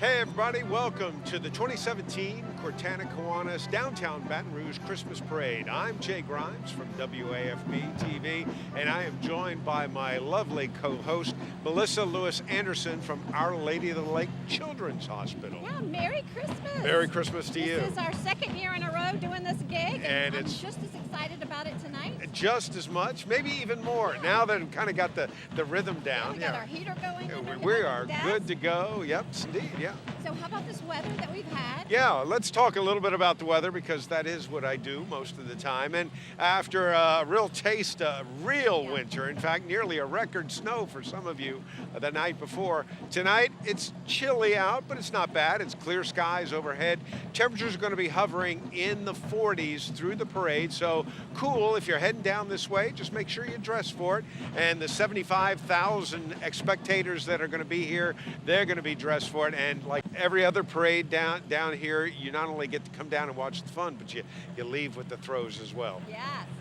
Hey everybody, welcome to the 2017 Cortana Kiwanis Downtown Baton Rouge Christmas Parade. I'm Jay Grimes from WAFB TV, and I am joined by my lovely co-host, Melissa Lewis Anderson from Our Lady of the Lake Children's Hospital. Yeah, Merry Christmas. Merry Christmas to you. This is our second year in a row doing this gig, and I'm it's just as excited about it tonight. Just as much, maybe even more, now that we've kind of got the rhythm down. We got our heater going. We are good to go. Yep, indeed, yeah. So how about this weather that we've had? Yeah, let's talk a little bit about the weather because that is what I do most of the time. And after a real taste of real winter, in fact, nearly a record snow for some of you the night before, tonight it's chilly out, but it's not bad. It's clear skies overhead. Temperatures are going to be hovering in the 40s through the parade, so cool. If you're heading down this way, just make sure you dress for it. And the 75,000 spectators that are going to be here, they're going to be dressed for it. And like every other parade down here, you not only get to come down and watch the fun, but you leave with the throws as well. Yes,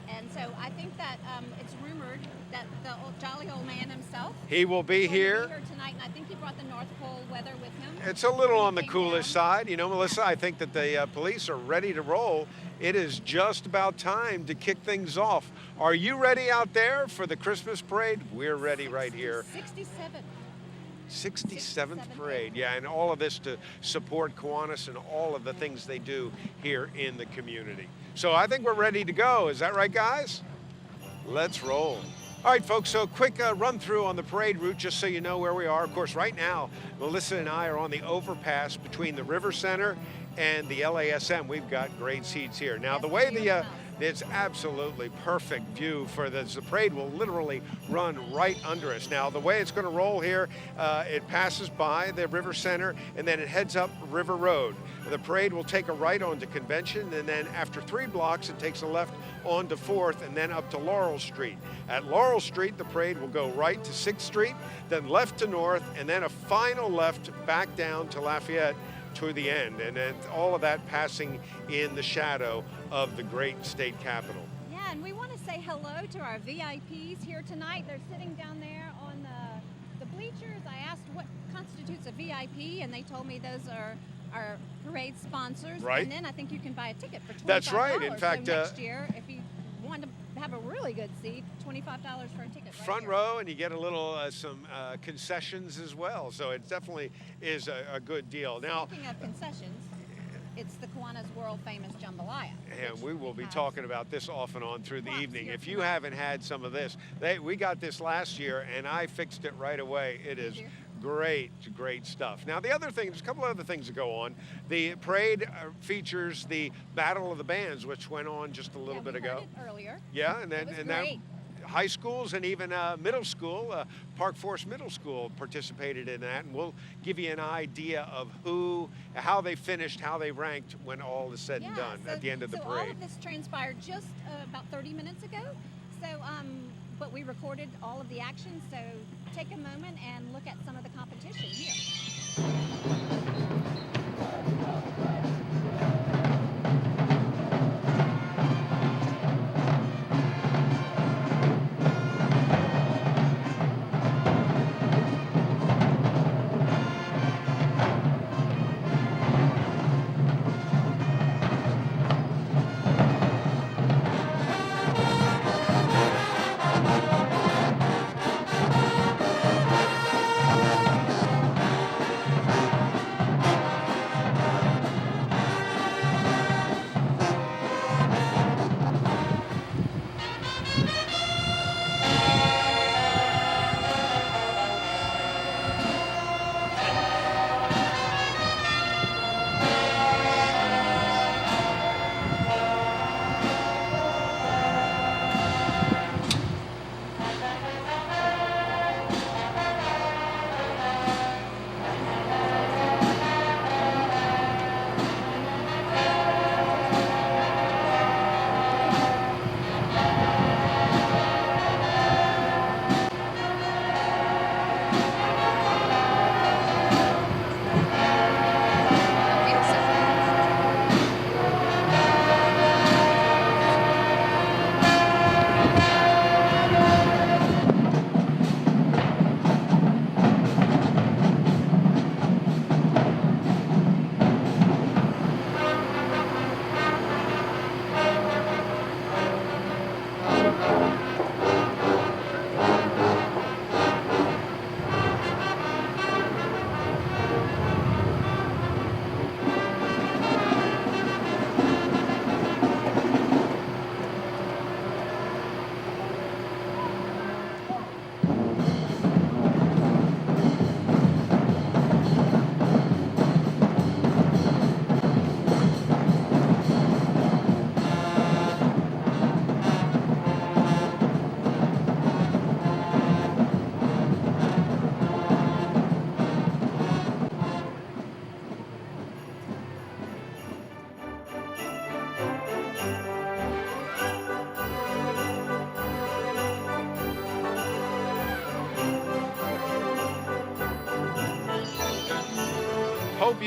and so I think that it's rumored that the jolly old man himself, he will be here tonight, and I think he brought the North Pole weather with him. It's a little on the coolest side. You know, Melissa, I think that the police are ready to roll. It is just about time to kick things off. Are you ready out there for the Christmas parade? We're ready right here. 67th parade, yeah, and all of this to support Kiwanis and all of the things they do here in the community. So I think we're ready to go. Is that right, guys? Let's roll. All right, folks, so quick run through on the parade route just so you know where we are. Of course, right now, Melissa and I are on the overpass between the River Center and the LASM. We've got great seats here. Now, the way it's absolutely perfect view for this. The parade will literally run right under us. Now, the way it's going to roll here, it passes by the River Center and then it heads up River Road. The parade will take a right onto Convention, and then after 3 blocks, it takes a left onto 4th and then up to Laurel Street. At Laurel Street, the parade will go right to 6th Street, then left to North, and then a final left back down to Lafayette to the end, and then all of that passing in the shadow of the great state capitol. Yeah, and we want to say hello to our VIPs here tonight. They're sitting down there on the bleachers. I asked what constitutes a VIP, and they told me those are our parade sponsors. Right. And then I think you can buy a ticket for $25. That's right. In fact, so next year, if you want to have a really good seat, $25 for a ticket. Front row, and you get a little some concessions as well. So it definitely is a good deal. Now, speaking of concessions, it's the Kiwanis world famous jambalaya. And we will be talking about this off and on through the evening. If you haven't had some of this, we got this last year, and I fixed it right away. It is great stuff. Now, the other thing, there's a couple of other things that go on. The parade features the Battle of the Bands, which went on just a little bit ago. Earlier. Yeah, and then high schools and even middle school, Park Forest Middle School participated in that, and we'll give you an idea of how they finished, how they ranked when all is said and done at the end of the parade. So all of this transpired just about 30 minutes ago. So, but we recorded all of the action, so take a moment and look at some of the competition here.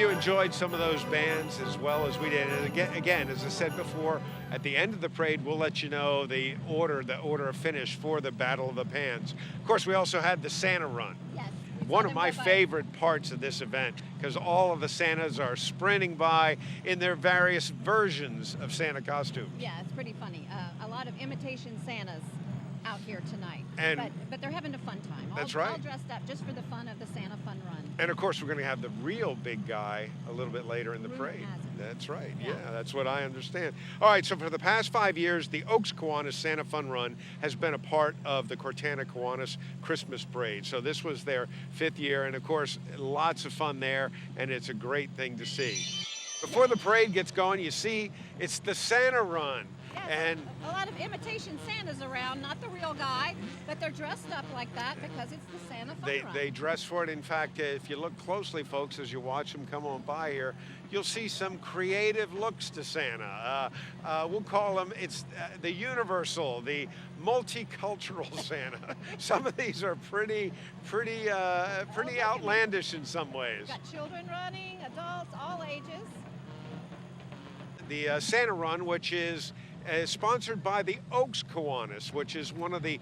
you enjoyed some of those bands as well as we did. And again, as I said before, at the end of the parade, we'll let you know the order of finish for the Battle of the Pans. Of course, we also had the Santa Run. Yes. One of my favorite parts of this event, because all of the Santas are sprinting by in their various versions of Santa costumes. Yeah, it's pretty funny. A lot of imitation Santas out here tonight. And but they're having a fun time. That's right. All dressed up just for the fun of the Santa Fun Run. And of course, we're going to have the real big guy a little bit later in the parade. That's right. Yeah, that's what I understand. All right, so for the past 5 years, the Oaks Kiwanis Santa Fun Run has been a part of the Cortana Kiwanis Christmas Parade. So this was their 5th year, and of course, lots of fun there, and it's a great thing to see. Before the parade gets going, you see, it's the Santa Run. Yes, and a lot of imitation Santas around, not the real guy, but they're dressed up like that because it's the Santa Fun Run. They dress for it. In fact, if you look closely, folks, as you watch them come on by here, you'll see some creative looks to Santa. We'll call them, it's the universal, the multicultural Santa. Some of these are pretty outlandish in some ways. Got children running, adults, all ages. The Santa Run, which is sponsored by the Oaks Kiwanis, which is one of the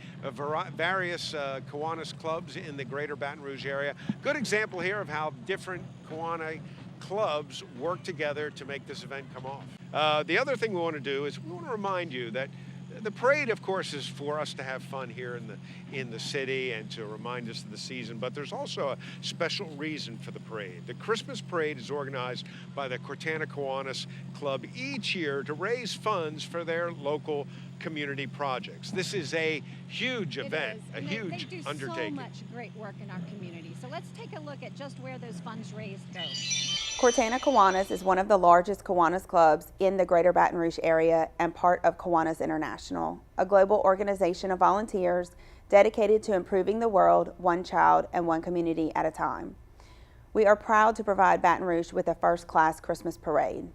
various Kiwanis clubs in the greater Baton Rouge area. Good example here of how different Kiwanis clubs work together to make this event come off. The other thing we want to do is we want to remind you that the parade, of course, is for us to have fun here in the city and to remind us of the season, but there's also a special reason for the parade. The Christmas parade is organized by the Cortana Kiwanis Club each year to raise funds for their local community projects. This is a huge event, a huge undertaking. They do so much great work in our community. So let's take a look at just where those funds raised go. Cortana Kiwanis is one of the largest Kiwanis clubs in the greater Baton Rouge area and part of Kiwanis International, a global organization of volunteers dedicated to improving the world one child and one community at a time. We are proud to provide Baton Rouge with a first-class Christmas parade.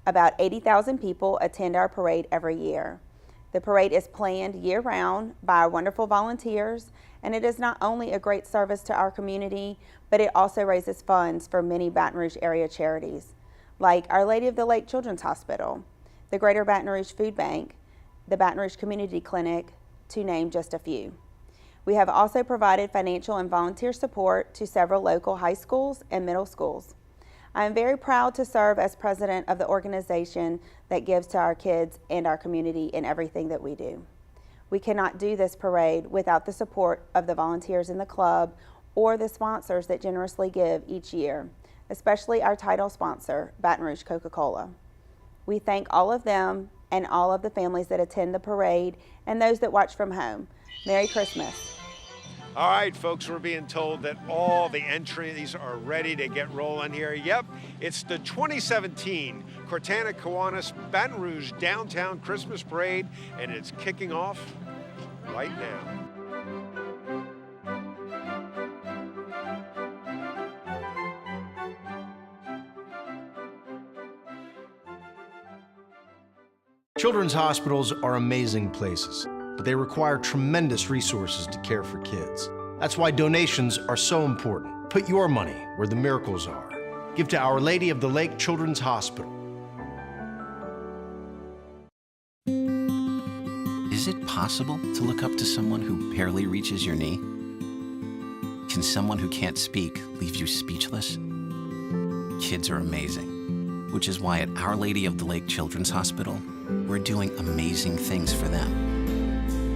About 80,000 people attend our parade every year. The parade is planned year-round by our wonderful volunteers, and it is not only a great service to our community, but it also raises funds for many Baton Rouge area charities, like Our Lady of the Lake Children's Hospital, the Greater Baton Rouge Food Bank, the Baton Rouge Community Clinic, to name just a few. We have also provided financial and volunteer support to several local high schools and middle schools. I am very proud to serve as president of the organization that gives to our kids and our community in everything that we do. We cannot do this parade without the support of the volunteers in the club or the sponsors that generously give each year, especially our title sponsor, Baton Rouge Coca-Cola. We thank all of them and all of the families that attend the parade and those that watch from home. Merry Christmas. All right, folks, we're being told that all the entries are ready to get rolling here. Yep, it's the 2017 Cortana Kiwanis Baton Rouge Downtown Christmas Parade, and it's kicking off right now. Children's hospitals are amazing places, but they require tremendous resources to care for kids. That's why donations are so important. Put your money where the miracles are. Give to Our Lady of the Lake Children's Hospital. Is it possible to look up to someone who barely reaches your knee? Can someone who can't speak leave you speechless? Kids are amazing, which is why at Our Lady of the Lake Children's Hospital, we're doing amazing things for them.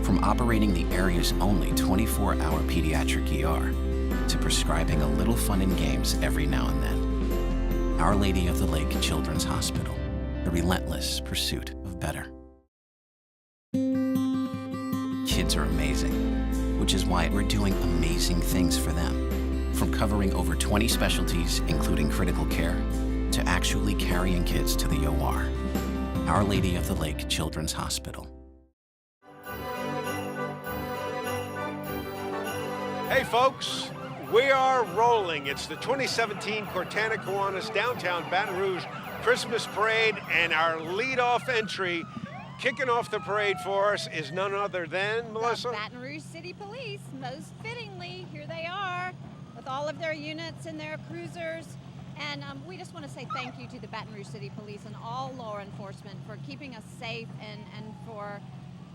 From operating the area's only 24-hour pediatric ER to prescribing a little fun and games every now and then. Our Lady of the Lake Children's Hospital, the relentless pursuit of better. Kids are amazing, which is why we're doing amazing things for them. From covering over 20 specialties, including critical care, to actually carrying kids to the OR. Our Lady of the Lake Children's Hospital. Hey folks, we are rolling. It's the 2017 Cortana Kiwanis Downtown Baton Rouge Christmas Parade, and our lead-off entry kicking off the parade for us is none other than, Melissa? The Baton Rouge City Police. Most fittingly, here they are with all of their units and their cruisers And we just want to say thank you to the Baton Rouge City Police and all law enforcement for keeping us safe and for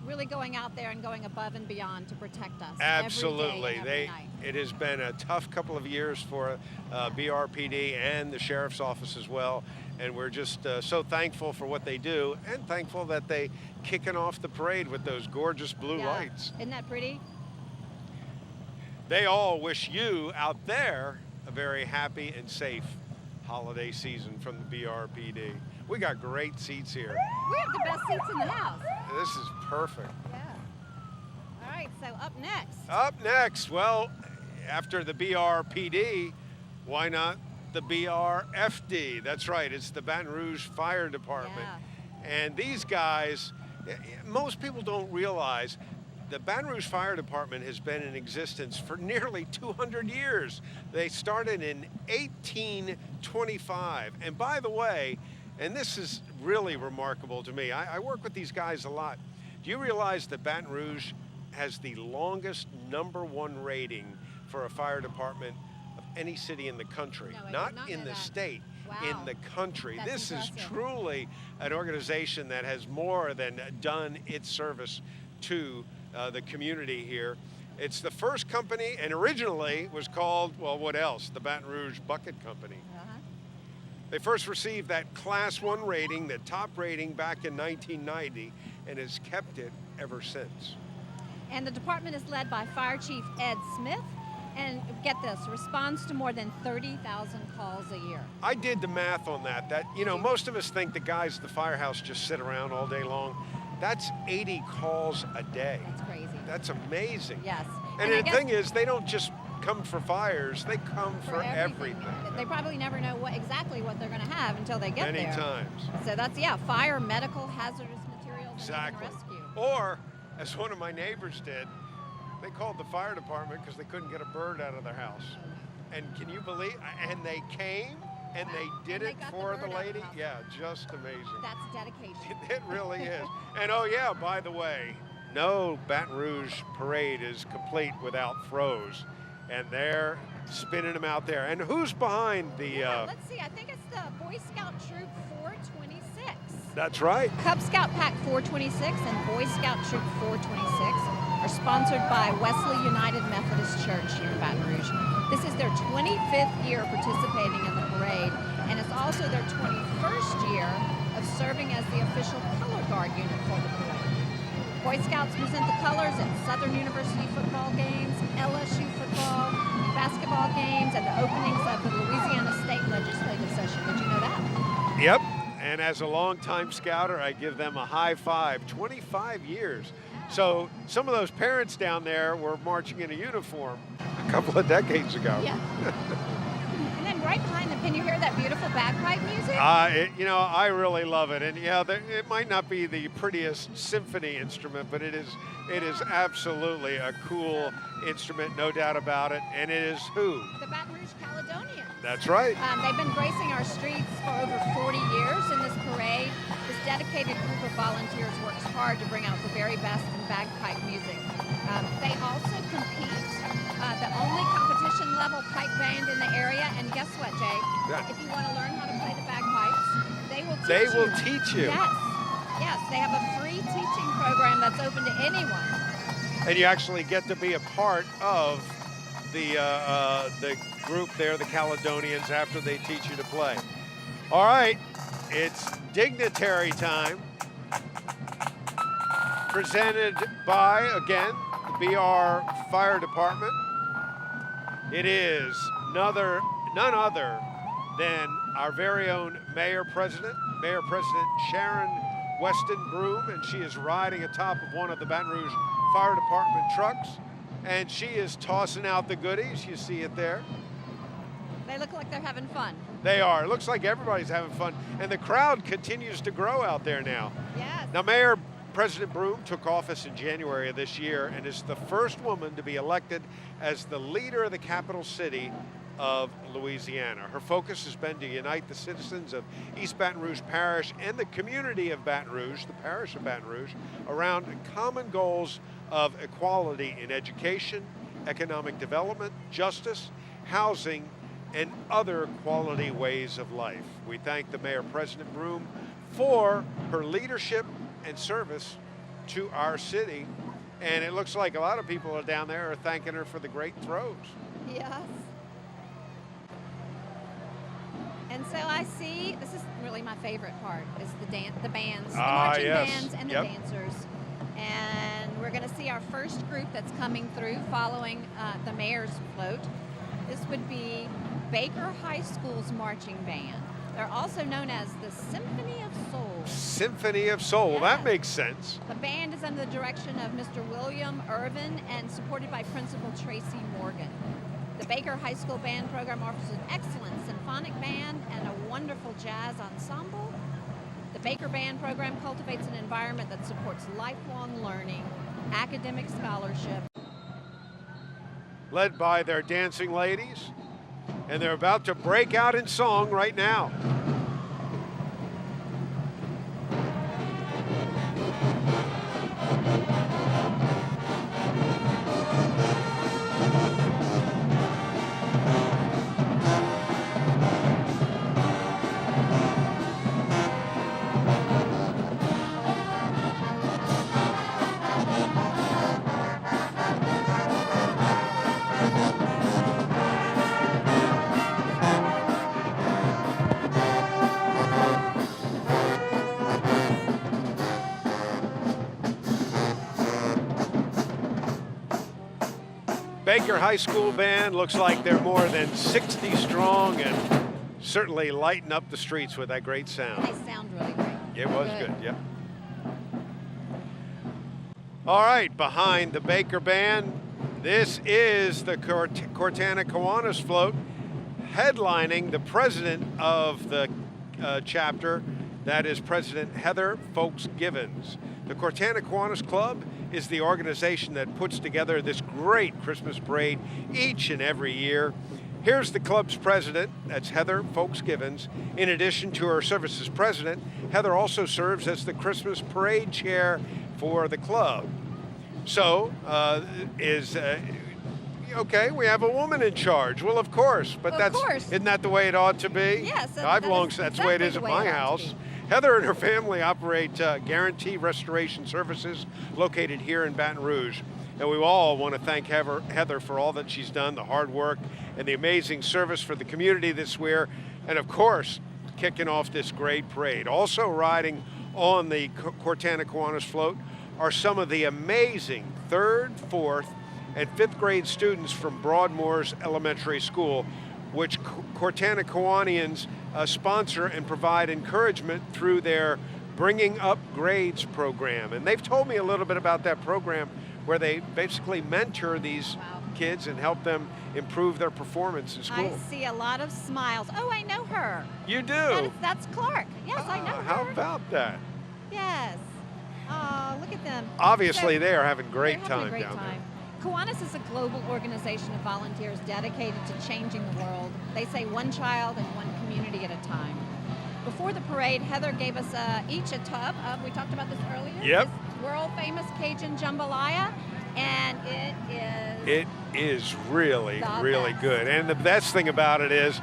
really going out there and going above and beyond to protect us. Absolutely. Every day and every night. It has been a tough couple of years for BRPD and the Sheriff's Office as well. And we're just so thankful for what they do and thankful that they kicking off the parade with those gorgeous blue lights. Isn't that pretty? They all wish you out there a very happy and safe holiday season from the BRPD. We got great seats here. We have the best seats in the house. This is perfect. Yeah. All right, so up next. Up next, well, after the BRPD, why not the BRFD? That's right, it's the Baton Rouge Fire Department. Yeah. And these guys, most people don't realize the Baton Rouge Fire Department has been in existence for nearly 200 years. They started in 1825. And by the way, and this is really remarkable to me, I work with these guys a lot. Do you realize that Baton Rouge has the longest #1 rating for a fire department of any city in the country? No, I did not not in know the that. state, Wow. in the country. That's This impressive. is truly an organization that has more than done its service to the community here. It's the first company, and originally was called, well, what else? The Baton Rouge Bucket Company. They first received that Class 1 rating, the top rating, back in 1990, and has kept it ever since. And the department is led by Fire Chief Ed Smith, and get this, responds to more than 30,000 calls a year. I did the math on that. Most of us think the guys at the firehouse just sit around all day long. That's 80 calls a day. That's crazy. That's amazing. Yes. And I the guess thing is, they don't just come for fires, they come for everything. They probably never know exactly what they're going to have until they get Many there. times. So that's, fire, medical, hazardous materials, Exactly. and even rescue. Or, as one of my neighbors did, they called the fire department because they couldn't get a bird out of their house. And can you believe, and they came and they did And they it got the for bird the out of the lady? house. Yeah, just amazing. That's dedication. It really is. And oh yeah, by the way, no Baton Rouge parade is complete without throws. And they're spinning them out there. And who's behind the... Let's see, I think it's the Boy Scout Troop 426. That's right. Cub Scout Pack 426 and Boy Scout Troop 426 are sponsored by Wesley United Methodist Church here in Baton Rouge. This is their 25th year participating in the parade, and it's also their 21st year of serving as the official color guard unit for the parade. Boy Scouts present the colors at Southern University football games, LSU football, basketball games, and the openings of the Louisiana State Legislative Session. Did you know that? Yep. And as a longtime scouter, I give them a high five. 25 years. So some of those parents down there were marching in a uniform a couple of decades ago. Yeah. And then right behind them, can you hear that beautiful bagpipe music? I really love it. And yeah, it might not be the prettiest symphony instrument, but it is absolutely a cool instrument, no doubt about it. And it is who? The Baton Rouge Caledonians. That's right. They've been gracing our streets for over 40 years in this parade. This dedicated group of volunteers works hard to bring out the very best in bagpipe music. They also compete, the only competition level pipe band in the area. And guess what, Jay? Yeah. If you want to learn how to play the bagpipes, they will teach you. They will teach you. Yes, they have a free teaching program that's open to anyone. And you actually get to be a part of the group there, the Caledonians, after they teach you to play. All right, it's dignitary time. Presented by, again, the BR Fire Department. It is none other than our very own Mayor President Sharon Weston Broom, and she is riding atop of one of the Baton Rouge Fire Department trucks, and she is tossing out the goodies. You see it there. They look like they're having fun. They are. It looks like everybody's having fun, and the crowd continues to grow out there now. Yes. Now, Mayor President Broom took office in January of this year and is the first woman to be elected as the leader of the capital city of Louisiana. Her focus has been to unite the citizens of East Baton Rouge Parish and the community of Baton Rouge, the parish of Baton Rouge, around common goals of equality in education, economic development, justice, housing, and other quality ways of life. We thank the Mayor President Broom for her leadership and service to our city. And it looks like a lot of people are down there are thanking her for the great throws. Yes. And so I see, this is really my favorite part, is the bands, the marching bands and the dancers. And we're going to see our first group that's coming through following the mayor's float. This would be Baker High School's marching band. They're also known as the Symphony of Soul. Symphony of Soul, Yeah. that makes sense. The band is under the direction of Mr. William Irvin and supported by Principal Tracy Morgan. The Baker High School band program offers an excellent symphonic band and a wonderful jazz ensemble. The Baker Band program cultivates an environment that supports lifelong learning, academic scholarship. Led by their dancing ladies, and they're about to break out in song right now. Baker High School band looks like they're more than 60 strong and certainly lighten up the streets with that great sound. They sound really great. It was good, yeah. All right, behind the Baker Band, this is the Cortana Kiwanis float, headlining the president of the chapter, that is President Heather Folks Givens. The Cortana Kiwanis Club is the organization that puts together this great Christmas parade each and every year. Here's the club's president, that's Heather Folks Givens. In addition to her service as president, Heather also serves as the Christmas parade chair for the club. So, okay, we have a woman in charge. Well, of course, but isn't that the way it ought to be? Yes, that's the way it is at my house. Heather and her family operate Guarantee Restoration Services located here in Baton Rouge. And we all want to thank Heather for all that she's done, the hard work and the amazing service for the community this year. And of course, kicking off this great parade. Also riding on the Cortana Kiwanis float are some of the amazing 3rd, 4th, and 5th grade students from Broadmoor's Elementary School, which Cortana Kiwanians sponsor and provide encouragement through their Bringing Up Grades program. And they've told me a little bit about that program where they basically mentor these kids and help them improve their performance in school. I see a lot of smiles. Oh, I know her. You do? That's Clark. Yes, I know her. How about that? Yes. Oh, look at them. Obviously, So, they are having great they're having time a great down time. Kiwanis is a global organization of volunteers dedicated to changing the world. They say one child and one community at a time. Before the parade, Heather gave us each a tub of, we talked about this earlier, Yep. this world famous Cajun jambalaya, and It is really, the really best. good. And the best thing about it is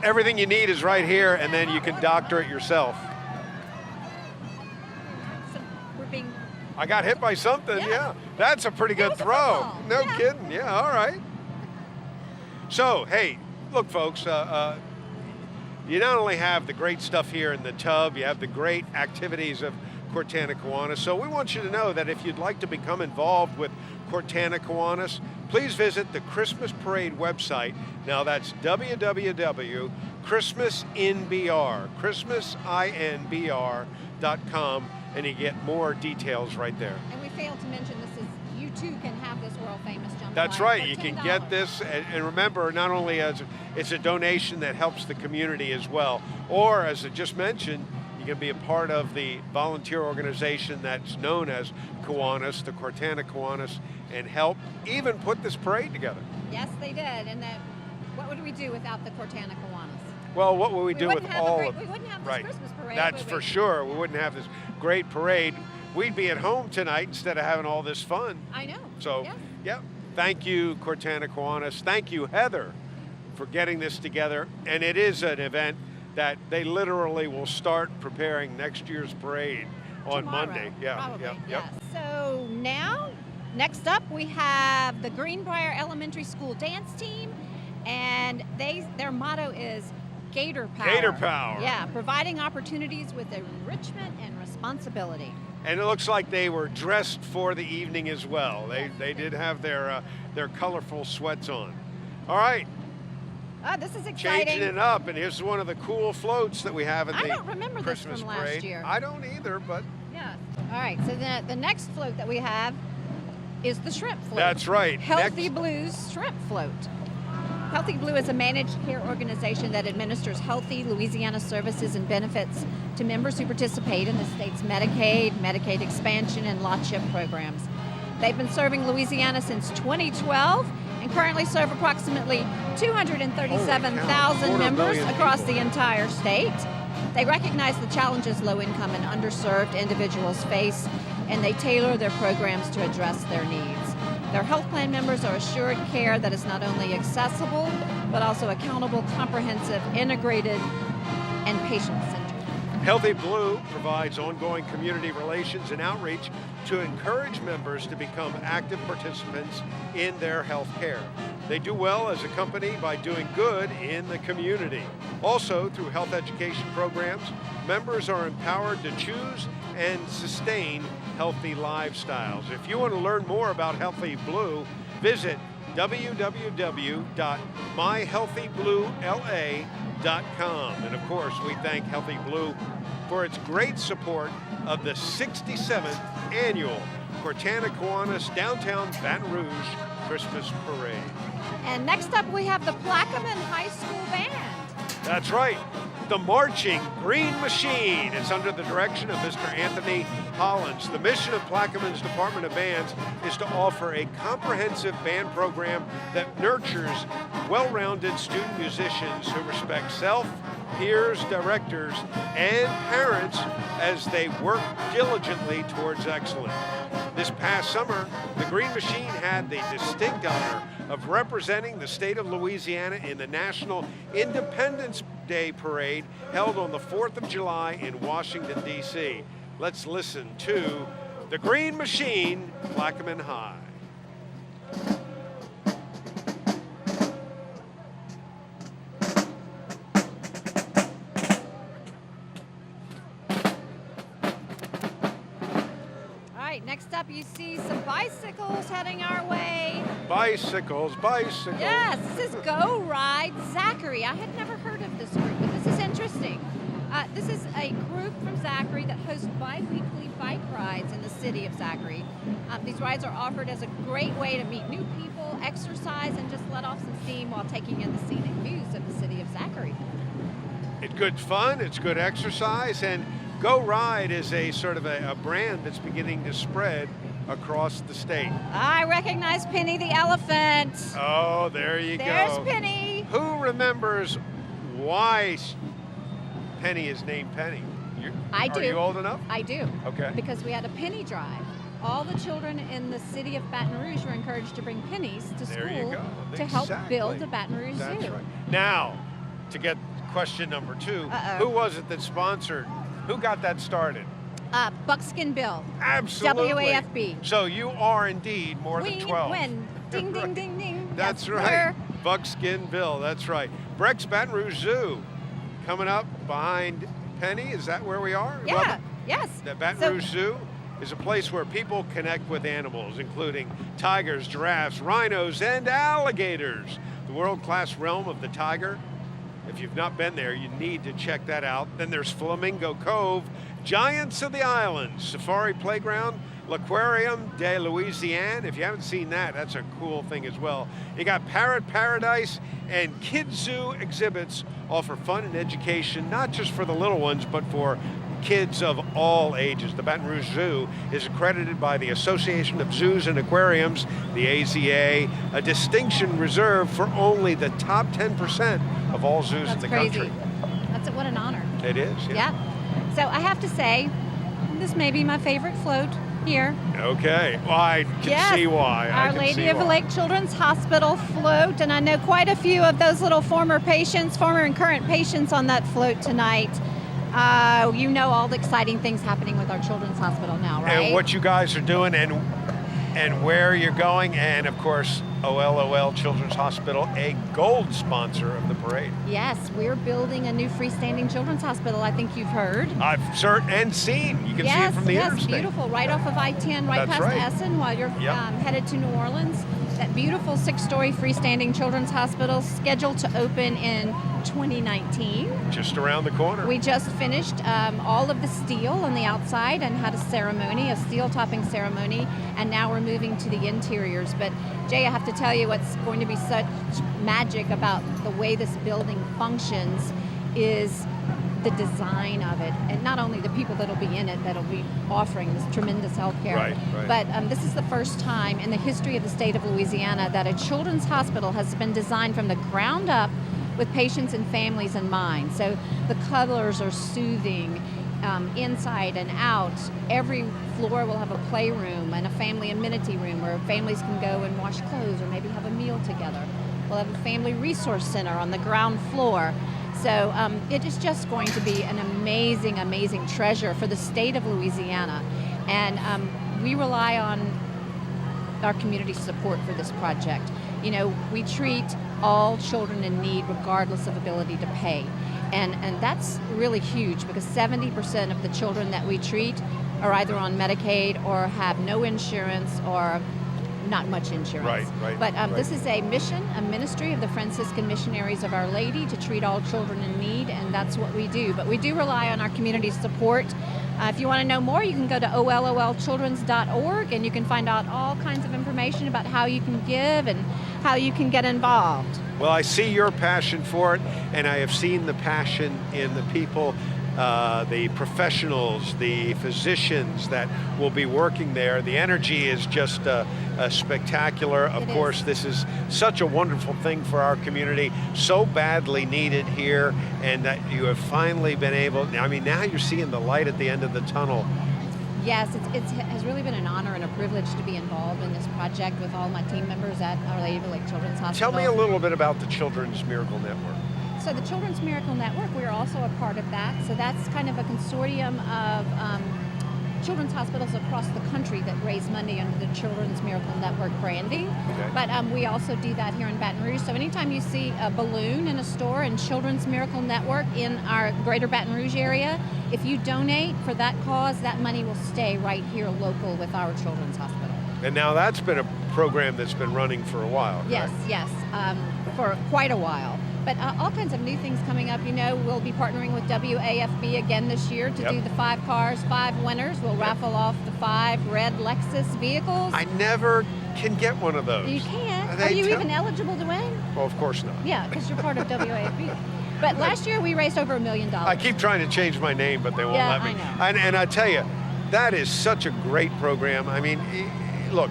everything you need is right here, and then you can doctor it yourself. So we're being I got hit by something, yeah. That's a pretty good was a throw. football. No Yeah. kidding, yeah, all right. So, hey, look, folks, you not only have the great stuff here in the tub, you have the great activities of Cortana Kiwanis. So we want you to know that if you'd like to become involved with Cortana Kiwanis, please visit the Christmas Parade website. Now that's www.christmasinbr.com, and you get more details right there. And we failed to mention this is, you too can have this world famous jambalaya. That's right, for you can $10. get this, and remember, not only as it's a donation that helps the community as well, or as I just mentioned, you can be a part of the volunteer organization that's known as Kiwanis, the Cortana Kiwanis, and help even put this parade together. Yes, they did. And then what would we do without the Cortana Kiwanis? Well, what would we do with wouldn't have all we of wouldn't have this right? Christmas parade. That's would for we? sure. We wouldn't have this great parade. We'd be at home tonight instead of having all this fun. I know. So, Yes. yeah. Thank you, Cortana Kiwanis. Thank you, Heather, for getting this together. And it is an event that they literally will start preparing next year's parade on Tomorrow, Monday. Yeah, probably, yep. yeah. So now, next up, we have the Greenbrier Elementary School dance team, and their motto is Gator Power. Gator Power. Yeah, providing opportunities with enrichment and responsibility. And it looks like they were dressed for the evening as well. They did have their colorful sweats on. All right. Oh, this is exciting. Changing it up, and here's one of the cool floats that we have in I the don't remember this Christmas from last parade. year. I don't either, but Yeah. All right, so the next float that we have is the shrimp float. that's right. Healthy Next- Blues Shrimp Float. Healthy Blue is a managed care organization that administers healthy Louisiana services and benefits to members who participate in the state's Medicaid, Medicaid expansion, and lot chip programs. They've been serving Louisiana since 2012 and currently serve approximately 237,000 Holy cow, members 250,000 across the people. entire state. They recognize the challenges low-income and underserved individuals face, and they tailor their programs to address their needs. Their health plan members are assured care that is not only accessible, but also accountable, comprehensive, integrated, and patient-centered. Healthy Blue provides ongoing community relations and outreach to encourage members to become active participants in their health care. They do well as a company by doing good in the community. Also, through health education programs, members are empowered to choose and sustain healthy lifestyles. If you want to learn more about Healthy Blue, visit www.myhealthybluela.com. And of course, we thank Healthy Blue for its great support of the 67th annual Kiwanis Downtown Baton Rouge Christmas Parade. And next up, we have the Plaquemine High School Band. That's right, the Marching Green Machine. It's under the direction of Mr. Anthony Hollins. The mission of Plaquemine's Department of Bands is to offer a comprehensive band program that nurtures well-rounded student musicians who respect self, peers, directors, and parents as they work diligently towards excellence. This past summer, the Green Machine had the distinct honor of representing the state of Louisiana in the National Independence Day Parade held on the 4th of July in Washington, D.C. Let's listen to the Green Machine, Plaquemine High. All right, next up, you see some bicycles heading our way. Bicycles, bicycles. Yes, this is Go Ride Zachary. I had never heard of this group, but this is interesting. This is a group from Zachary that hosts bi-weekly bike rides in the city of Zachary. These rides are offered as a great way to meet new people, exercise, and just let off some steam while taking in the scenic views of the city of Zachary. It's good fun, it's good exercise, and Go Ride is a sort of a brand that's beginning to spread across the state. I recognize Penny the elephant. Oh, there you There's go. Penny. Who remembers why Penny is named Penny? I do. Are you old enough? I do. Okay. Because we had a penny drive. All the children in the city of Baton Rouge were encouraged to bring pennies to There you school go. to help Exactly. build the Baton Rouge That's Zoo. right. Now, to get question number 2, Uh-oh. who was it that sponsored? Who got that started? Buckskin Bill. Absolutely. WAFB. So you are indeed more than 12. Win. Ding, ding, Right. ding, ding. That's Yes, right. sir. Buckskin Bill, that's right. Breck's Baton Rouge Zoo coming up behind Penny. Is that where we are? Yeah. Well, Yes. the Baton So- Rouge Zoo is a place where people connect with animals, including tigers, giraffes, rhinos, and alligators. The world-class realm of the tiger. If you've not been there, you need to check that out. Then there's Flamingo Cove, Giants of the Islands, Safari Playground, L'Aquarium de Louisiane. If you haven't seen that, that's a cool thing as well. You got Parrot Paradise, and Kids Zoo exhibits offer fun and education, not just for the little ones, but for kids of all ages. The Baton Rouge Zoo is accredited by the Association of Zoos and Aquariums, the AZA, a distinction reserved for only the top 10% of all zoos That's in the crazy. country. What an honor. It is, yeah. Yeah. So I have to say, this may be my favorite float. here. Okay. Well, I can Yes, see why. I Our can Lady see of the why. Lake Children's Hospital float, and I know quite a few of those little former and current patients on that float tonight. You know all the exciting things happening with our Children's Hospital now, right? And what you guys are doing and where you're going, and of course, OLOL Children's Hospital, a gold sponsor of the parade. Yes, we're building a new freestanding children's hospital. I think you've heard. I've certainly and seen. You can see it from the interstate. Beautiful. Right off of I-10, right That's past right. Essen, while you're Yep. headed to New Orleans. That beautiful 6-story freestanding children's hospital scheduled to open in 2019. Just around the corner. We just finished all of the steel on the outside and had a ceremony, a steel topping ceremony, and now we're moving to the interiors. But Jay, I have to tell you what's going to be such magic about the way this building functions is the design of it, and not only the people that'll be in it that'll be offering this tremendous health care, Right. but this is the first time in the history of the state of Louisiana that a children's hospital has been designed from the ground up with patients and families in mind. So the colors are soothing, inside and out. Every floor will have a playroom and a family amenity room where families can go and wash clothes or maybe have a meal together. We'll have a family resource center on the ground floor. So it is just going to be an amazing, amazing treasure for the state of Louisiana. And we rely on our community support for this project. You know, we treat all children in need regardless of ability to pay. And that's really huge because 70% of the children that we treat are either on Medicaid or have no insurance or not much insurance. Right. But right. this is a mission, a ministry of the Franciscan Missionaries of Our Lady to treat all children in need, and that's what we do. But we do rely on our community support. If you want to know more, you can go to ololchildrens.org, and you can find out all kinds of information about how you can give and how you can get involved. Well, I see your passion for it, and I have seen the passion in the people, the professionals, the physicians that will be working there. The energy is just spectacular. Of course, this is such a wonderful thing for our community, so badly needed here, and that you have finally been able, I mean, now you're seeing the light at the end of the tunnel. Yes, it has really been an honor and a privilege to be involved in this project with all my team members at Our Lady of the Lake Children's Hospital. Tell me a little bit about the Children's Miracle Network. So the Children's Miracle Network, we're also a part of that. So that's kind of a consortium of children's hospitals across the country that raise money under the Children's Miracle Network branding. Okay. But we also do that here in Baton Rouge. So anytime you see a balloon in a store and Children's Miracle Network in our greater Baton Rouge area, if you donate for that cause, that money will stay right here local with our children's hospital. And now that's been a program that's been running for a while, Yes, correct? yes, for quite a while. But all kinds of new things coming up. You know, we'll be partnering with WAFB again this year to do the 5 cars, 5 winners. We'll raffle off the 5 red Lexus vehicles. I never can get one of those. You can't. They Are you tell- even eligible to win? Well, of course not. Yeah, because you're part of WAFB. But last year we raised over $1 million. I keep trying to change my name, but they won't Yeah, let me. I know. And I tell you, that is such a great program. I mean, look,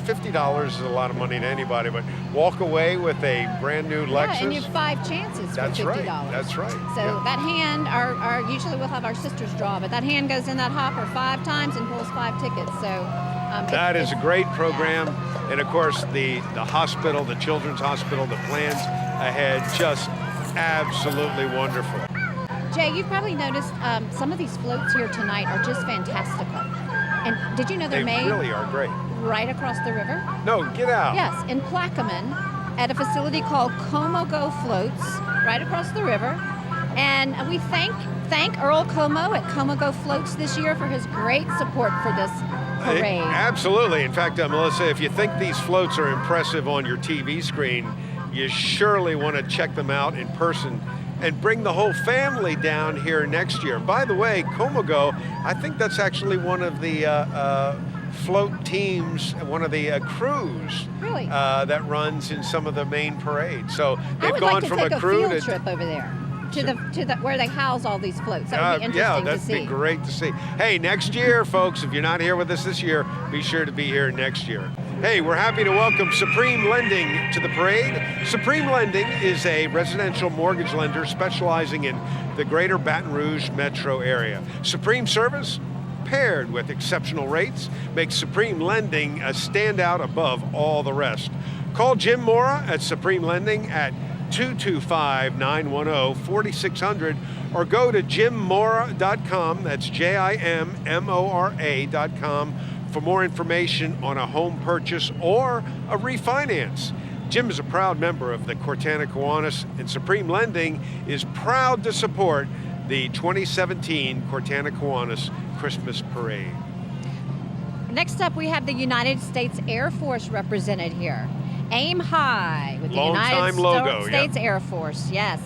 $50 is a lot of money to anybody, but walk away with a brand new Lexus. Yeah, and you have 5 chances That's for $50. right. That's right. So Yeah. that hand, usually we'll have our sisters draw, but that hand goes in that hopper 5 times and pulls 5 tickets. So That is a great program. And of course, the hospital, the Children's Hospital, the plans ahead, just absolutely wonderful. Jay, you've probably noticed some of these floats here tonight are just fantastical. And did you know they're They made really are great. right across the river? No, get out. Yes, in Plaquemine at a facility called Como Floats, right across the river. And we thank Earl Como at Como Floats this year for his great support for this parade. Absolutely. In fact, Melissa, if you think these floats are impressive on your TV screen, you surely want to check them out in person and bring the whole family down here next year. By the way, Comogo, I think that's actually one of the float teams, one of the crews Really? that runs in some of the main parades. So I they've would gone like to from take a a crew field to trip over there to the where they house all these floats. That would be interesting yeah, to that'd see. be great to see. Hey, next year, folks, if you're not here with us this year, be sure to be here next year. Hey, we're happy to welcome Supreme Lending to the parade. Supreme Lending is a residential mortgage lender specializing in the greater Baton Rouge metro area. Supreme service, paired with exceptional rates, makes Supreme Lending a standout above all the rest. Call Jim Mora at Supreme Lending at 225-910-4600 or go to jimmora.com, that's JIMMORA.com, for more information on a home purchase or a refinance. Jim is a proud member of the Cortana Kiwanis, and Supreme Lending is proud to support the 2017 Cortana Kiwanis Christmas Parade. Next up, we have the United States Air Force represented here. Aim high with the United States Air Force, yes.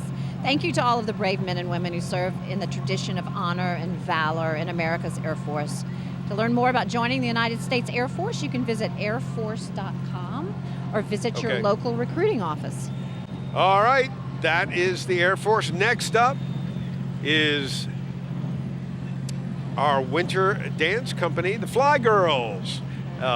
Thank you to all of the brave men and women who serve in the tradition of honor and valor in America's Air Force. To learn more about joining the United States Air Force, you can visit airforce.com or visit your local recruiting office. All right, that is the Air Force. Next up is our winter dance company, the Fly Girls.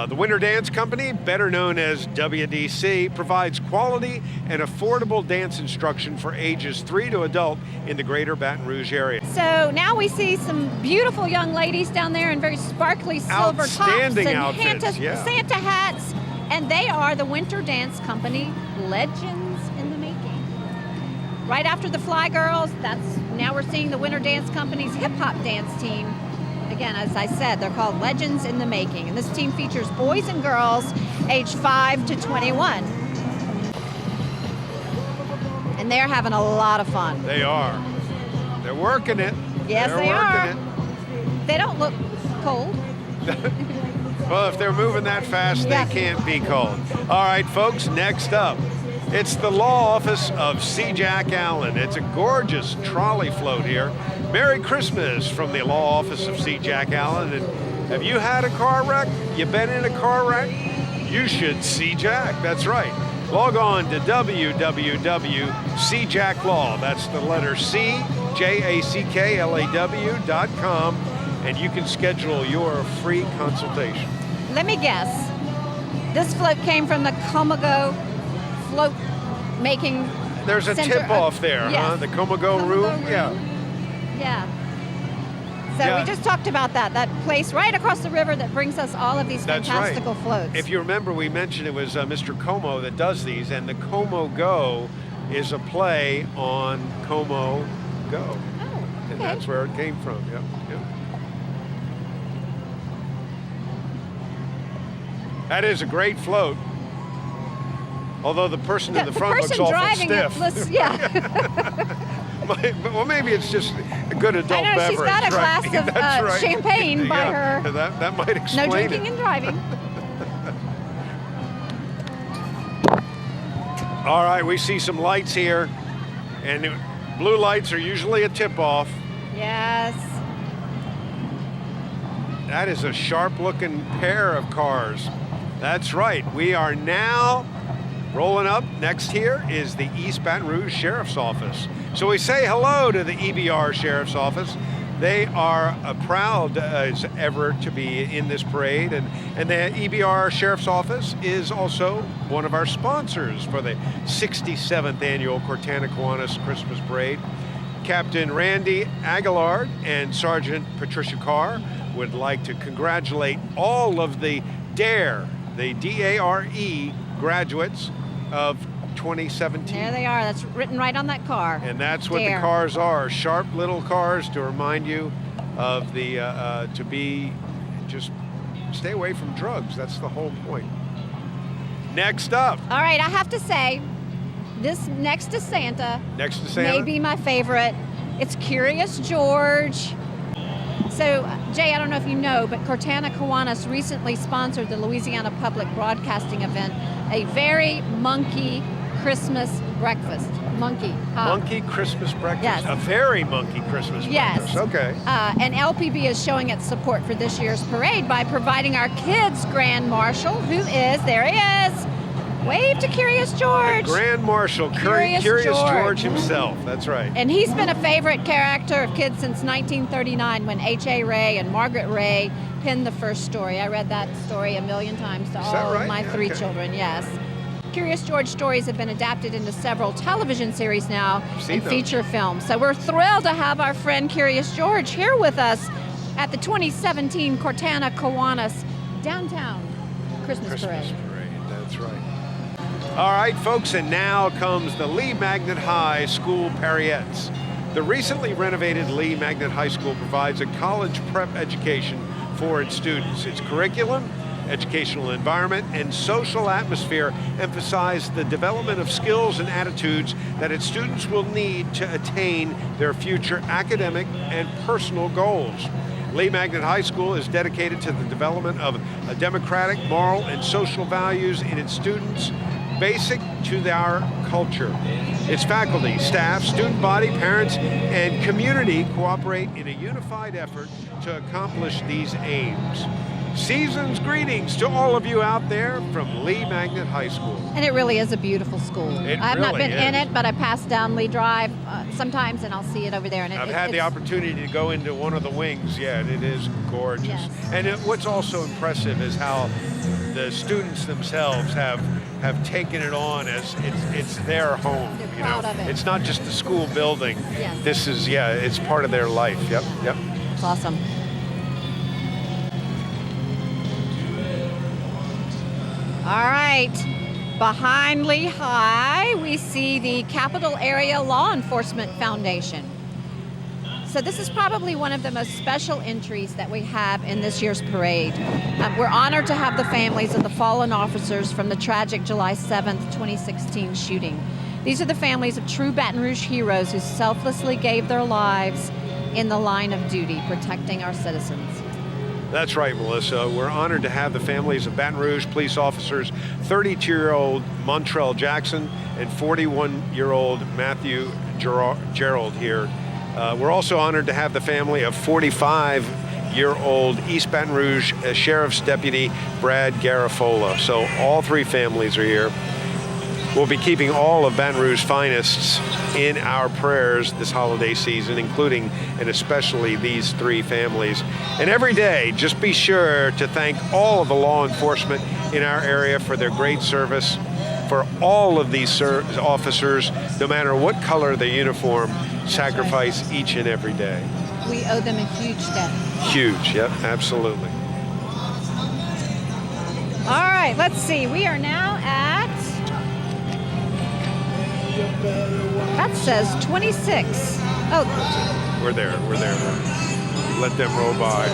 The Winter Dance Company, better known as WDC, provides quality and affordable dance instruction for ages 3 to adult in the greater Baton Rouge area. So now we see some beautiful young ladies down there in very sparkly silver tops and Santa hats, and they are the Winter Dance Company legends in the making. Right after the Fly Girls, now we're seeing the Winter Dance Company's hip-hop dance team. Again, as I said, they're called Legends in the Making, and this team features boys and girls aged 5 to 21. And they're having a lot of fun. They are. They're working it. Yes, they are. They don't look cold. Well, if they're moving that fast, they can't be cold. All right, folks, next up, it's the law office of C. Jack Allen. It's a gorgeous trolley float here. Merry Christmas from the law office of C. Jack Allen. And have you had a car wreck? You been in a car wreck? You should see Jack. That's right. Log on to www.cjacklaw. That's the letter C, JACKLAW.com, and you can schedule your free consultation. Let me guess. This float came from the Comago float making. There's a tip-off there, huh? The Comago room? Yeah. Yeah. So we just talked about that place right across the river that brings us all of these fantastical floats. If you remember, we mentioned it was Mr. Como that does these, and the Como Go is a play on Como Go. Oh, okay. And that's where it came from, yep. That is a great float. Although the person in the front looks awful stiff. Well, maybe it's just a good adult beverage. She's got a glass of champagne by her. That might explain it. No drinking and driving. All right, we see some lights here, and blue lights are usually a tip-off. Yes. That is a sharp-looking pair of cars. That's right. We are now rolling up. Next here is the East Baton Rouge Sheriff's Office. So we say hello to the EBR Sheriff's Office. They are proud as ever to be in this parade, and the EBR Sheriff's Office is also one of our sponsors for the 67th annual Cortana Kiwanis Christmas Parade. Captain Randy Aguilard and Sergeant Patricia Carr would like to congratulate all of the DARE, the D-A-R-E graduates of 2017. There they are. That's written right on that car. And that's what the cars are. Sharp little cars to remind you of the, just stay away from drugs. That's the whole point. Next up. All right, I have to say, this next to Santa may be my favorite. It's Curious George. So, Jay, I don't know if you know, but Cortana Kiwanis recently sponsored the Louisiana Public Broadcasting event, a very monkey Christmas breakfast. Monkey Christmas breakfast? Yes. A very monkey Christmas breakfast. Yes. Okay. And LPB is showing its support for this year's parade by providing our kids' Grand Marshal, who is, there he is, wave to Curious George. The Grand Marshal, Curious George himself. That's right. And he's been a favorite character of kids since 1939 when H.A. Ray and Margaret Ray penned the first story. I read that story a million times to all of my three children, yes. Curious George stories have been adapted into several television series now and feature films. So we're thrilled to have our friend Curious George here with us. at the 2017 Cortana Kiwanis Downtown Christmas Parade. That's right. All right, folks, and now comes the Lee Magnet High School Pariettes. The recently renovated Lee Magnet High School provides a college prep education for its students. Its curriculum, educational environment, and social atmosphere emphasize the development of skills and attitudes that its students will need to attain their future academic and personal goals. Lee Magnet High School is dedicated to the development of a democratic, moral, and social values in its students, basic to our culture. Its faculty, staff, student body, parents, and community cooperate in a unified effort to accomplish these aims. Season's greetings to all of you out there from Lee Magnet High School. And it really is a beautiful school. I have not really been in it, but I pass down Lee Drive sometimes, and I'll see it over there. And I've had the opportunity to go into one of the wings. Yeah, and it is gorgeous. Yes. And what's also impressive is how the students themselves have taken it on as it's their home. They're proud of it. It's not just the school building. Yes. This is, it's part of their life. Yep. It's awesome. All right, behind Lee High, we see the Capital Area Law Enforcement Foundation. So this is probably one of the most special entries that we have in this year's parade. We're honored to have the families of the fallen officers from the tragic July 7th, 2016 shooting. These are the families of true Baton Rouge heroes who selflessly gave their lives in the line of duty, protecting our citizens. That's right, Melissa. We're honored to have the families of Baton Rouge police officers 32-year-old Montrell Jackson and 41-year-old Matthew Gerald here. We're also honored to have the family of 45-year-old East Baton Rouge Sheriff's Deputy Brad Garafola. So all three families are here. We'll be keeping all of Baton Rouge's finest in our prayers this holiday season, including and especially these three families. And every day, just be sure to thank all of the law enforcement in our area for their great service. For all of these officers, no matter what color their uniform, sacrifice each and every day. We owe them a huge debt. Huge, yep, absolutely. All right, let's see. We are now at, that says 26. Oh, We're there. Let them roll by.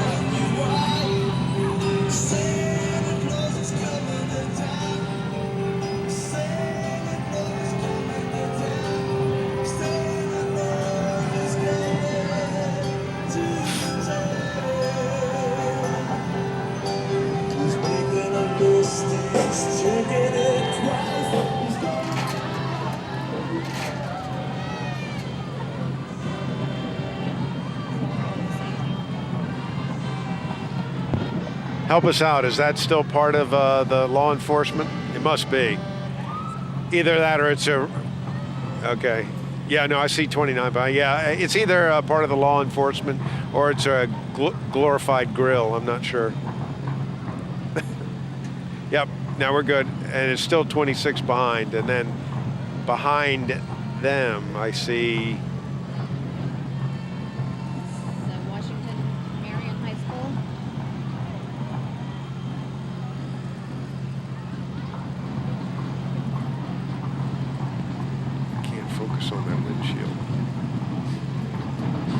Help us out. Is that still part of the law enforcement? It must be. Either that or it's a... Okay. Yeah, no, I see 29. But yeah, it's either part of the law enforcement or it's a glorified grill. I'm not sure. Yep, now we're good. And it's still 26 behind. And then behind them, I see... on that windshield.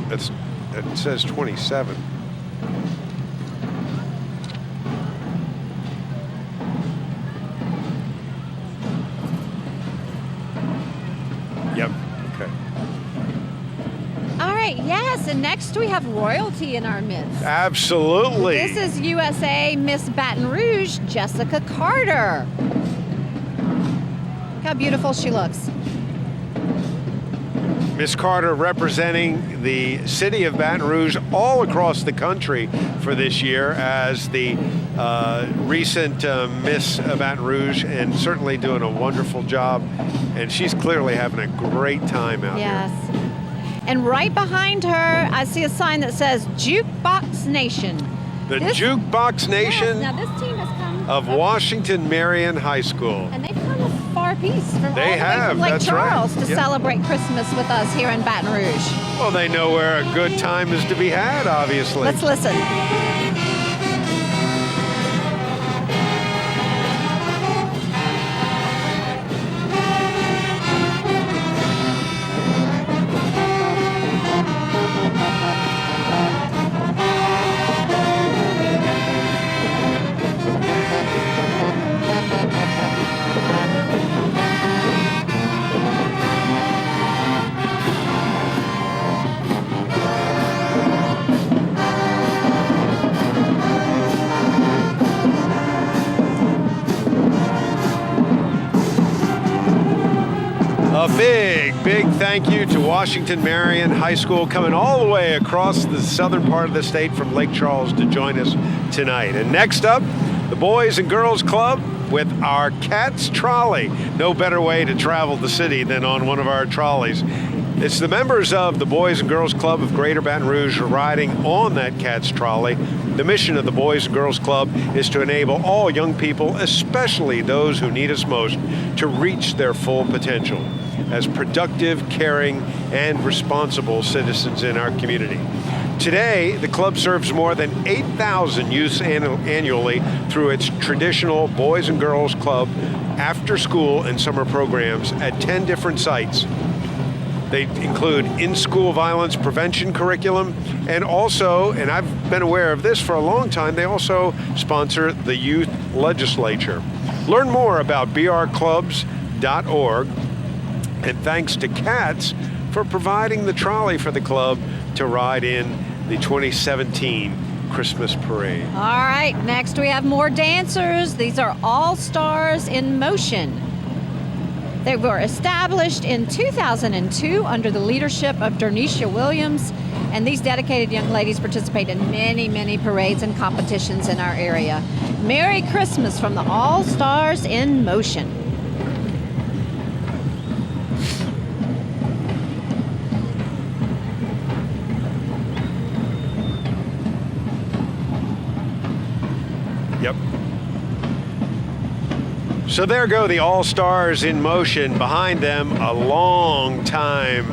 It says 27. Yep, okay. all right, yes, and next we have royalty in our midst. Absolutely. This is USA Miss Baton Rouge, Jessica Carter. Look how beautiful she looks. Miss Carter representing the city of Baton Rouge all across the country for this year as the recent Miss Baton Rouge, and certainly doing a wonderful job. And she's clearly having a great time out Yes. And right behind her, I see a sign that says Jukebox Nation. here. The Jukebox Nation Yes, now this team has come of Washington Marion High School. and they've come far piece from all the way from Lake that's right. Charles to Yep. celebrate Christmas with us here in Baton Rouge. Well, they know where a good time is to be had, obviously. Let's listen. A big thank you to Washington Marion High School coming all the way across the southern part of the state from Lake Charles to join us tonight. And next up, the Boys and Girls Club with our Cats Trolley. No better way to travel the city than on one of our trolleys. It's the members of the Boys and Girls Club of Greater Baton Rouge riding on that Cats Trolley. The mission of the Boys and Girls Club is to enable all young people, especially those who need us most, to reach their full potential as productive, caring, and responsible citizens in our community. Today, the club serves more than 8,000 youths annually through its traditional Boys and Girls Club after school and summer programs at 10 different sites. They include in-school violence prevention curriculum, and also, and I've been aware of this for a long time, they also sponsor the youth legislature. Learn more about brclubs.org, and thanks to CATS for providing the trolley for the club to ride in the 2017 Christmas parade. All right, next we have more dancers. These are All Stars in Motion. They were established in 2002 under the leadership of Dernisha Williams, and these dedicated young ladies participate in many parades and competitions in our area. Merry Christmas from the All Stars in Motion. Yep. So there go the All-Stars in Motion. Behind them, a long-time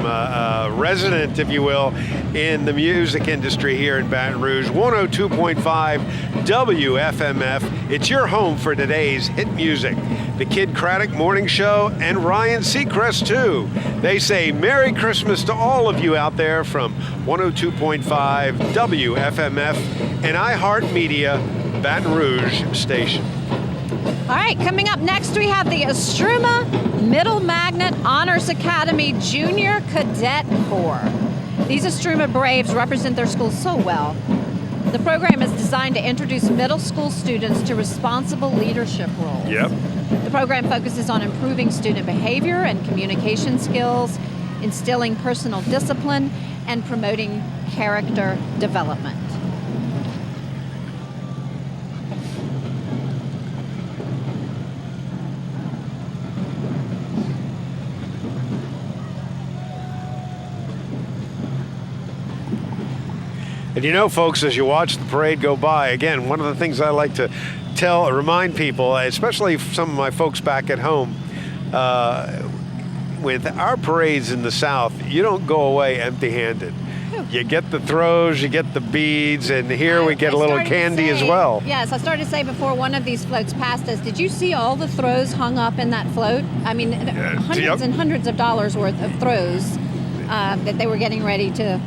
resident, if you will, in the music industry here in Baton Rouge. 102.5 WFMF. It's your home for today's hit music. The Kid Craddock Morning Show and Ryan Seacrest, too. They say Merry Christmas to all of you out there from 102.5 WFMF and iHeartMedia Baton Rouge station. All right, coming up next, we have the Estruma Middle Magnet Honors Academy Junior Cadet Corps. These Estruma Braves represent their school so well. The program is designed to introduce middle school students to responsible leadership roles. Yep. The program focuses on improving student behavior and communication skills, instilling personal discipline, and promoting character development. And you know, folks, as you watch the parade go by, again, one of the things I like to remind people, especially some of my folks back at home, with our parades in the South, you don't go away empty-handed. You get the throws, you get the beads, and here we get a little candy as well. Yes, I started to say before one of these floats passed us, did you see all the throws hung up in that float? I mean, hundreds and hundreds of dollars worth of throws that they were getting ready to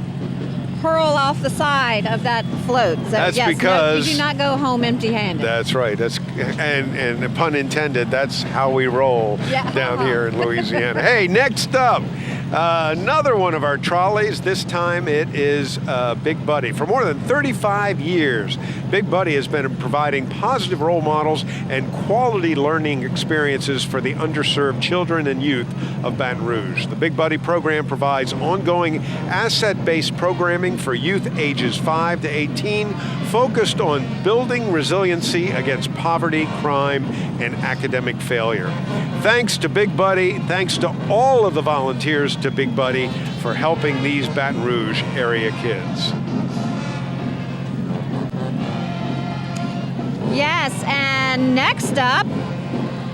hurl off the side of that float. So that's yes, because you do not go home empty-handed. That's right. That's and pun intended. That's how we roll down here in Louisiana. Hey, next up, another one of our trolleys. This time it is Big Buddy. For more than 35 years, Big Buddy has been providing positive role models and quality learning experiences for the underserved children and youth of Baton Rouge. The Big Buddy program provides ongoing asset-based programming for youth ages 5 to 18, focused on building resiliency against poverty, crime, and academic failure. Thanks to Big Buddy, thanks to all of the volunteers to Big Buddy for helping these Baton Rouge area kids. Yes, and next up,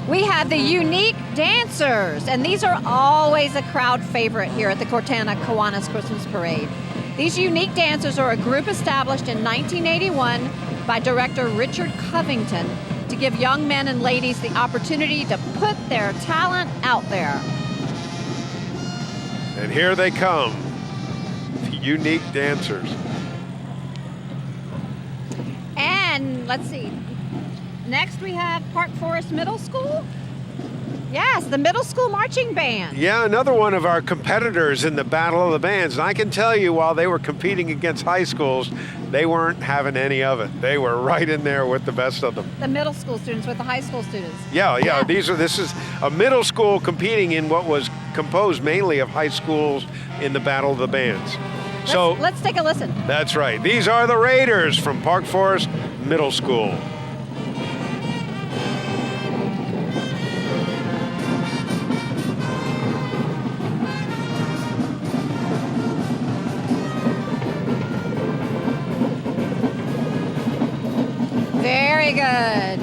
we have the unique dancers, and these are always a crowd favorite here at the Cortana Kiwanis Christmas Parade. These unique dancers are a group established in 1981 by director Richard Covington to give young men and ladies the opportunity to put their talent out there. And here they come, the unique dancers. And let's see, next we have Park Forest Middle School. Yes, the middle school marching band. Yeah, another one of our competitors in the Battle of the Bands. And I can tell you, while they were competing against high schools, they weren't having any of it. They were right in there with the best of them. The middle school students with the high school students. Yeah. This is a middle school competing in what was composed mainly of high schools in the Battle of the Bands. Let's take a listen. That's right. These are the Raiders from Park Forest Middle School. Very good.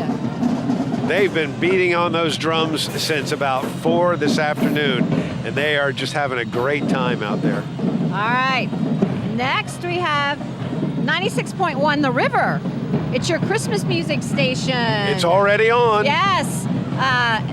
They've been beating on those drums since about 4 this afternoon, and they are just having a great time out there. All right. Next we have 96.1 The River. It's your Christmas music station. It's already on. Yes.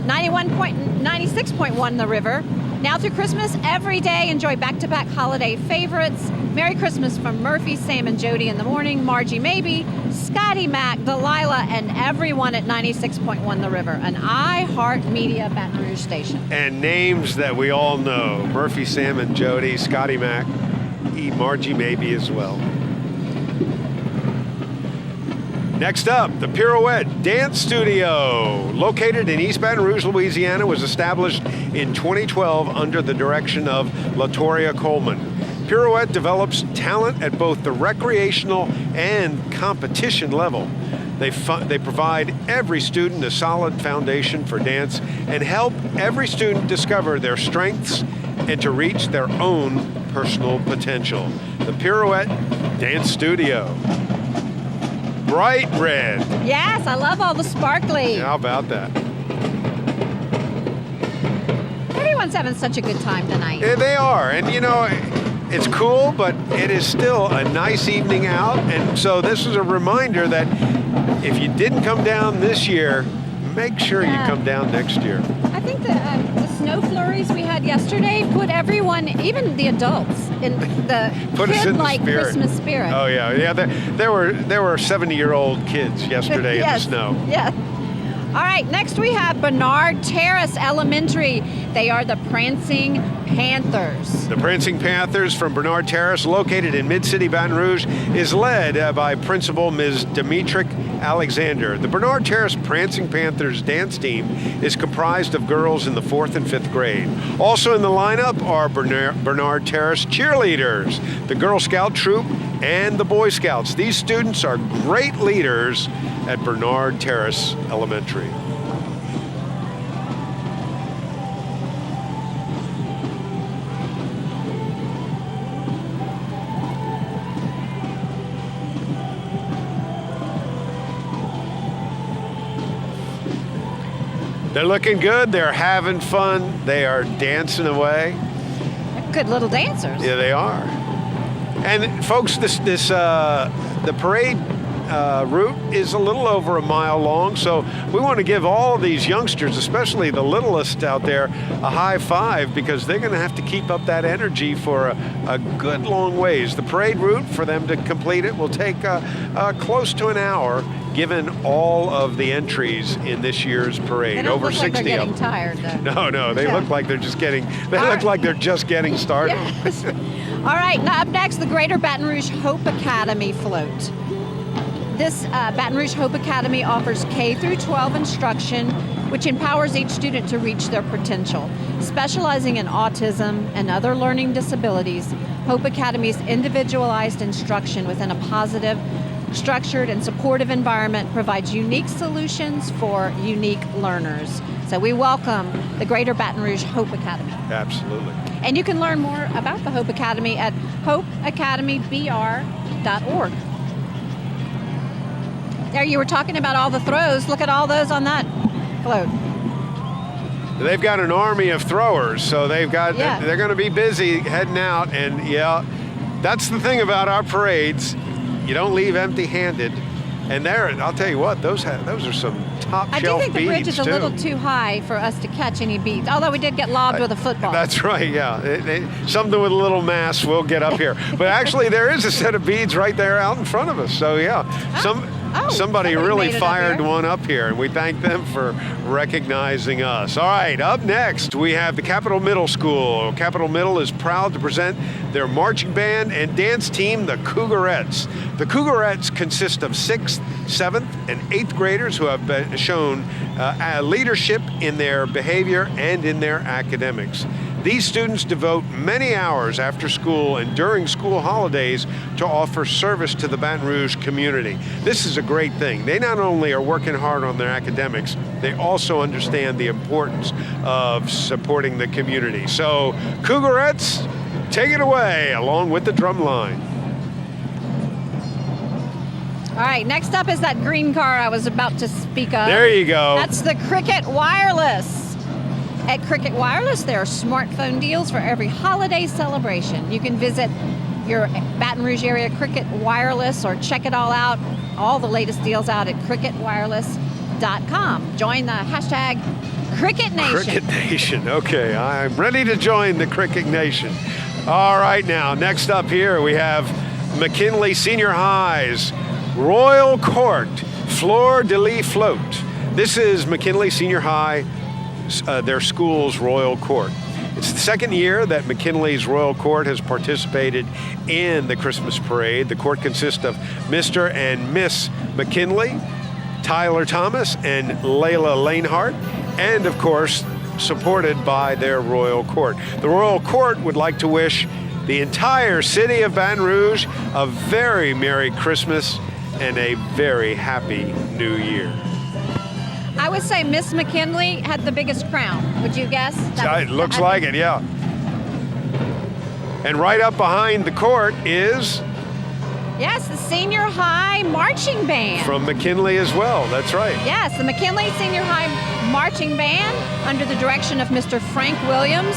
96.1 The River. Now through Christmas, every day, enjoy back-to-back holiday favorites. Merry Christmas from Murphy, Sam and Jody in the morning, Margie Maybe, Scotty Mac, Delilah, and everyone at 96.1 The River, an iHeartMedia Baton Rouge station. And names that we all know. Murphy, Sam and Jody, Scotty Mac, Margie Maybe as well. Next up, the Pirouette Dance Studio, located in East Baton Rouge, Louisiana, was established in 2012 under the direction of LaToria Coleman. Pirouette develops talent at both the recreational and competition level. They provide every student a solid foundation for dance and help every student discover their strengths and to reach their own personal potential. The Pirouette Dance Studio. Bright red. Yes, I love all the sparkly. How about that? Everyone's having such a good time tonight. Yeah, they are. And you know, it's cool, but it is still a nice evening out. And so this is a reminder that if you didn't come down this year, make sure you come down next year. I think the snow flurries we had yesterday put everyone, even the adults, in the kid-like Christmas spirit. Oh yeah. There were 70-year-old kids yesterday in the snow. Yes. All right, next we have Bernard Terrace Elementary. They are the Prancing Panthers. The Prancing Panthers from Bernard Terrace, located in Mid-City Baton Rouge, is led by Principal Ms. Demetric Alexander. The Bernard Terrace Prancing Panthers dance team is comprised of girls in the 4th and 5th grade. Also in the lineup are Bernard Terrace cheerleaders, the Girl Scout troop, and the Boy Scouts. These students are great leaders at Bernard Terrace Elementary. They're looking good, they're having fun, they are dancing away. Good little dancers. Yeah, they are. And folks, the parade route is a little over a mile long, so we want to give all of these youngsters, especially the littlest out there, a high five, because they're going to have to keep up that energy for a good long ways. The parade route, for them to complete it, will take close to an hour, given all of the entries in this year's parade. They don't Over look 60 like they're of them. getting tired, though. No, they look like they're just getting. They look like they're just getting started. Yes. All right, now up next, the Greater Baton Rouge Hope Academy float. This Baton Rouge Hope Academy offers K through 12 instruction, which empowers each student to reach their potential. Specializing in autism and other learning disabilities, Hope Academy's individualized instruction within a positive, structured, and supportive environment provides unique solutions for unique learners. So we welcome the Greater Baton Rouge Hope Academy. Absolutely. And you can learn more about the Hope Academy at hopeacademybr.org. There, you were talking about all the throws. Look at all those on that float. they've got an army of throwers, so they're going to be busy heading out. And yeah, that's the thing about our parades. You don't leave empty-handed. And there, I'll tell you what, those are some top shelf beads. I do think the bridge is a little too high for us to catch any beads, although we did get lobbed with a football. That's right, yeah. Something with a little mass will get up here. But actually, there is a set of beads right there out in front of us. So yeah, somebody really fired one up here, and we thank them for recognizing us. All right, up next, we have the Capitol Middle School. Capitol Middle is proud to present their marching band and dance team, the Cougarettes. The Cougarettes consist of 6th, 7th, and 8th graders who have shown leadership in their behavior and in their academics. These students devote many hours after school and during school holidays to offer service to the Baton Rouge community. This is a great thing. They not only are working hard on their academics, they also understand the importance of supporting the community. So, Cougarettes, take it away along with the drum line. All right, next up is that green car I was about to speak of. There you go. That's the Cricket Wireless. At Cricket Wireless, there are smartphone deals for every holiday celebration. You can visit your Baton Rouge area Cricket Wireless or check it all out, all the latest deals out at cricketwireless.com. Join the hashtag Cricket Nation. Cricket Nation, okay. I'm ready to join the Cricket Nation. All right, now, next up here we have McKinley Senior High's Royal Court Fleur de Lis Float. This is McKinley Senior High, their school's Royal Court. It's the second year that McKinley's Royal Court has participated in the Christmas parade. The court consists of Mr. and Miss McKinley, Tyler Thomas, and Layla Lanehart, and of course, supported by their Royal Court. The Royal Court would like to wish the entire city of Baton Rouge a very Merry Christmas and a very Happy New Year. I would say Miss McKinley had the biggest crown. Would you guess? It looks like it, yeah. And right up behind the court is... Yes, the Senior High Marching Band. From McKinley as well, that's right. Yes, the McKinley Senior High Marching Band under the direction of Mr. Frank Williams,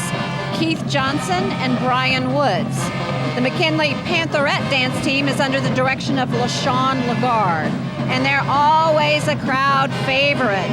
Keith Johnson, and Brian Woods. The McKinley Pantherette dance team is under the direction of LaShawn Lagarde, and they're always a crowd favorite.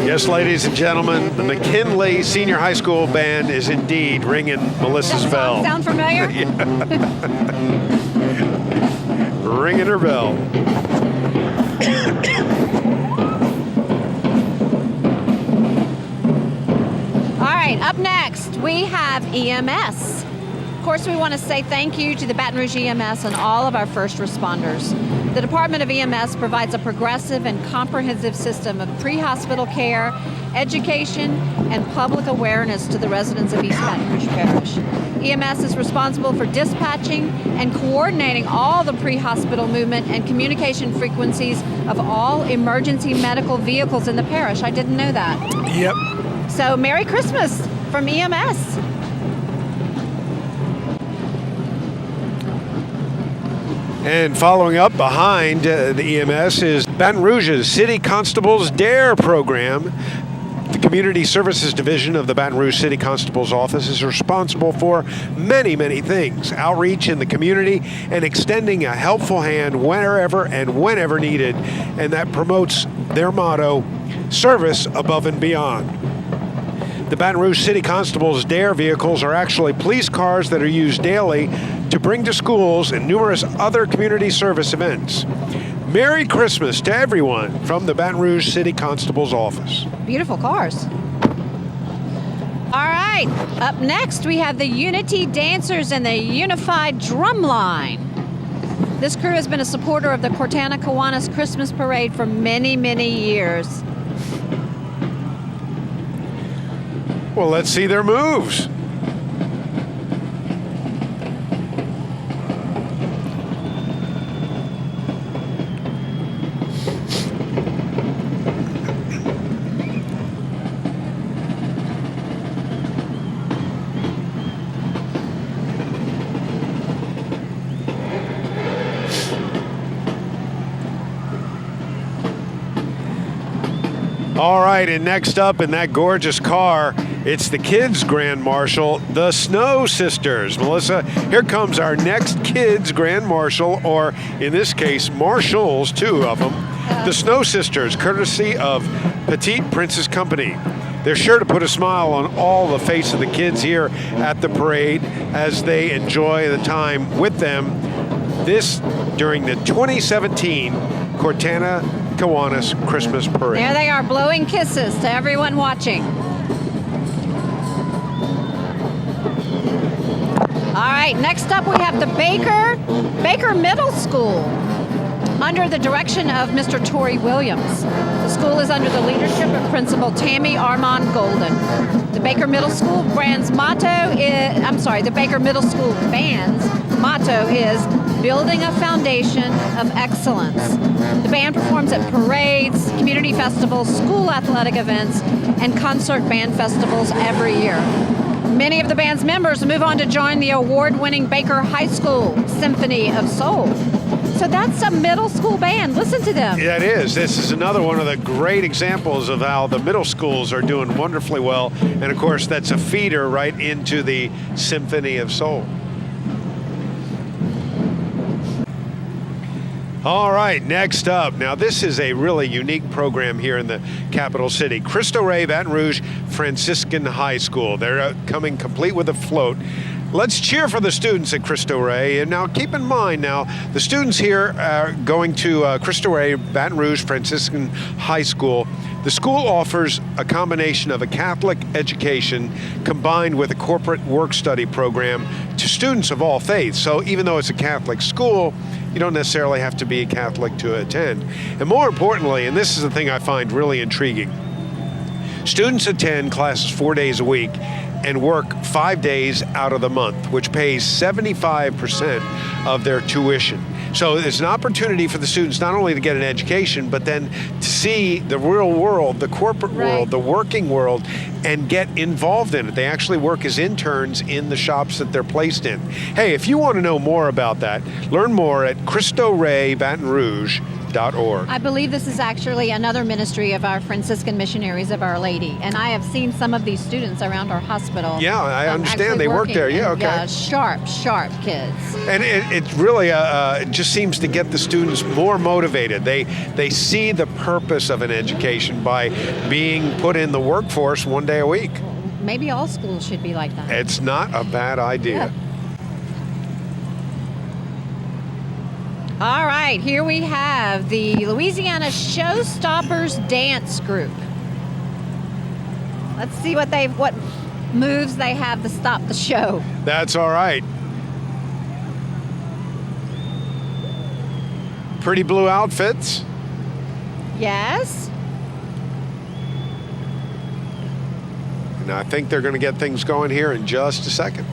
Yes, ladies and gentlemen, the McKinley Senior High School Band is indeed ringing Melissa's bell. Sound familiar? Ringing her bell. All right, up next, we have EMS. Of course, we want to say thank you to the Baton Rouge EMS and all of our first responders. The Department of EMS provides a progressive and comprehensive system of pre-hospital care, education, and public awareness to the residents of East Baton Rouge Parish. EMS is responsible for dispatching and coordinating all the pre-hospital movement and communication frequencies of all emergency medical vehicles in the parish. I didn't know that. Yep. So Merry Christmas from EMS. And following up behind the EMS is Baton Rouge's City Constable's DARE program. The Community Services Division of the Baton Rouge City Constable's Office is responsible for many, many things. Outreach in the community and extending a helpful hand wherever and whenever needed. And that promotes their motto, service above and beyond. The Baton Rouge City Constable's DARE vehicles are actually police cars that are used daily to bring to schools and numerous other community service events. Merry Christmas to everyone from the Baton Rouge City Constable's Office. Beautiful cars. All right, up next we have the Unity Dancers and the Unified Drumline. This crew has been a supporter of the KIWANIS Christmas Parade for many, many years. Well, let's see their moves. All right, and next up in that gorgeous car, it's the kids' Grand Marshal, the Snow Sisters. Melissa, here comes our next kids' Grand Marshal, or in this case, marshals, two of them. The Snow Sisters, courtesy of Petite Princess Company. They're sure to put a smile on all the face of the kids here at the parade as they enjoy the time with them. This during the 2017 Cortana Kiwanis Christmas Parade. There they are, blowing kisses to everyone watching. All right, next up we have the Baker Middle School under the direction of Mr. Torrey Williams. The school is under the leadership of Principal Tammy Armand Golden. The Baker Middle School band's motto is building a foundation of excellence. The band performs at parades, community festivals, school athletic events, and concert band festivals every year. Many of the band's members move on to join the award-winning Baker High School Symphony of Soul. So that's a middle school band. Listen to them. Yeah, it is. This is another one of the great examples of how the middle schools are doing wonderfully well. And of course, that's a feeder right into the Symphony of Soul. All right, next up. Now, this is a really unique program here in the capital city. Cristo Rey Baton Rouge Franciscan High School. They're coming complete with a float. Let's cheer for the students at Cristo Rey. And now keep in mind now, the students here are going to Cristo Rey Baton Rouge Franciscan High School. The school offers a combination of a Catholic education combined with a corporate work-study program to students of all faiths. So even though it's a Catholic school, you don't necessarily have to be a Catholic to attend. And more importantly, and this is the thing I find really intriguing, students attend classes 4 days a week and work 5 days out of the month, which pays 75% of their tuition. So it's an opportunity for the students not only to get an education, but then to see the real world, the corporate world, the working world, and get involved in it. They actually work as interns in the shops that they're placed in. Hey, if you want to know more about that, learn more at CristoReyBatonRouge.org. I believe this is actually another ministry of our Franciscan Missionaries of Our Lady, and I have seen some of these students around our hospital. Yeah, I understand they work there. Yeah, okay. Yeah, sharp kids. And it really just seems to get the students more motivated. They see the purpose of an education by being put in the workforce 1 day a week. Maybe all schools should be like that. It's not a bad idea. Yeah. All right, here we have the Louisiana Showstoppers Dance Group. Let's see what moves they have to stop the show. That's all right. Pretty blue outfits. Yes. And I think they're going to get things going here in just a second.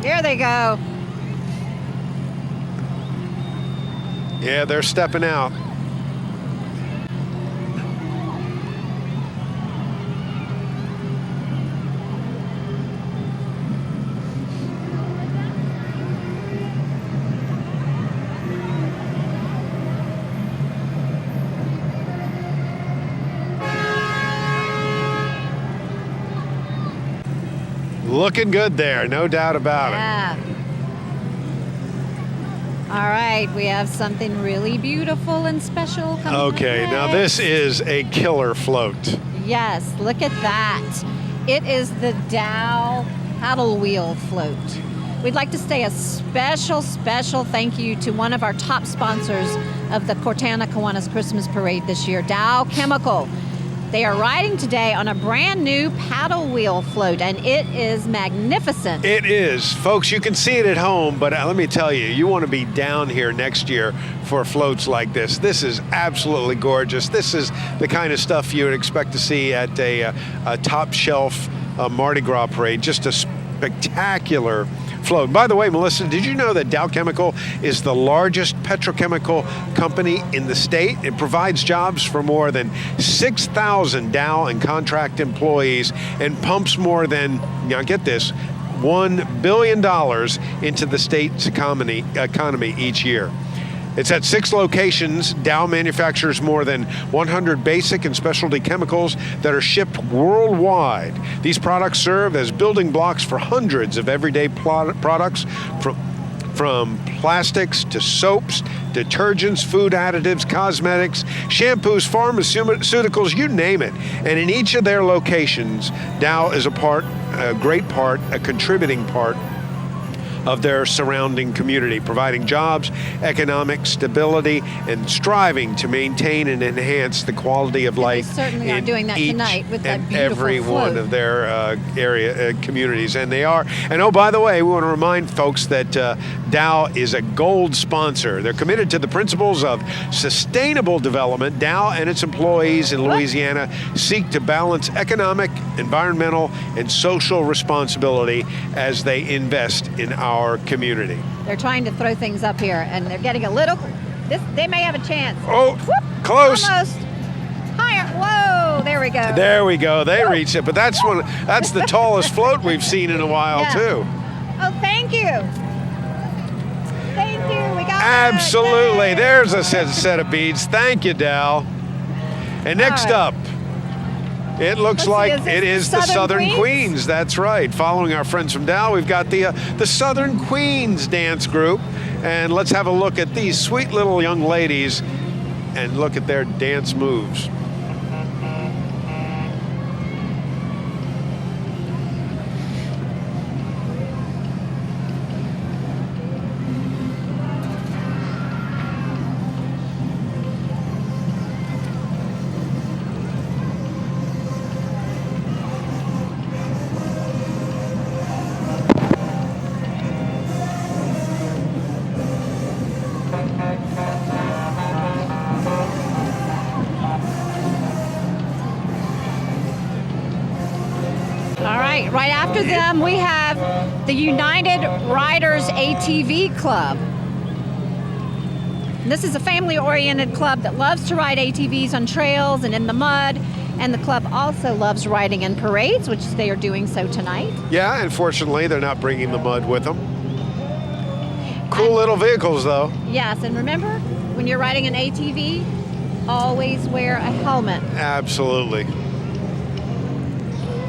Here they go. Yeah, they're stepping out. Looking good there, no doubt about it. Yeah. All right, we have something really beautiful and special coming up Okay, now next. this is a killer float. Yes, look at that. It is the Dow paddle wheel float. We'd like to say a special thank you to one of our top sponsors of the Cortana Kiwanis Christmas Parade this year, Dow Chemical. They are riding today on a brand new paddle wheel float, and it is magnificent. It is. Folks, you can see it at home, but let me tell you, you want to be down here next year for floats like this. This is absolutely gorgeous. This is the kind of stuff you would expect to see at a top shelf Mardi Gras parade. Just a spectacular float. By the way, Melissa, did you know that Dow Chemical is the largest petrochemical company in the state? It provides jobs for more than 6,000 Dow and contract employees and pumps more than, now get this, $1 billion into the state's economy each year. It's at 6 locations. Dow manufactures more than 100 basic and specialty chemicals that are shipped worldwide. These products serve as building blocks for hundreds of everyday products, from plastics to soaps, detergents, food additives, cosmetics, shampoos, pharmaceuticals, you name it. And in each of their locations, Dow is a great part, a contributing part of their surrounding community, providing jobs, economic stability, and striving to maintain and enhance the quality of life. They certainly are doing that tonight with that beautiful every float. one of their area communities, and they are. And oh, by the way, we want to remind folks that Dow is a gold sponsor. They're committed to the principles of sustainable development. Dow and its employees in Louisiana seek to balance economic, environmental, and social responsibility as they invest in our community. They're trying to throw things up here, and they're getting a little. They may have a chance. Oh, Whoop, close. Almost. Higher. Whoa, there we go. There we go. They reach it, but that's the tallest float we've seen in a while, Yeah. too. Oh, thank you. Thank you. We got Absolutely. it. There's a set of beads. Thank you, Dal. And next right. up, it looks Let's like see, is this it is the Southern Southern Queens? Queens. That's right. Following our friends from Dow, we've got the Southern Queens dance group. And let's have a look at these sweet little young ladies and look at their dance moves. Right after them, we have the United Riders ATV Club. This is a family-oriented club that loves to ride ATVs on trails and in the mud, and the club also loves riding in parades, which they are doing so tonight. Yeah, unfortunately, they're not bringing the mud with them. Cool little vehicles, though. Yes, and remember, when you're riding an ATV, always wear a helmet. Absolutely.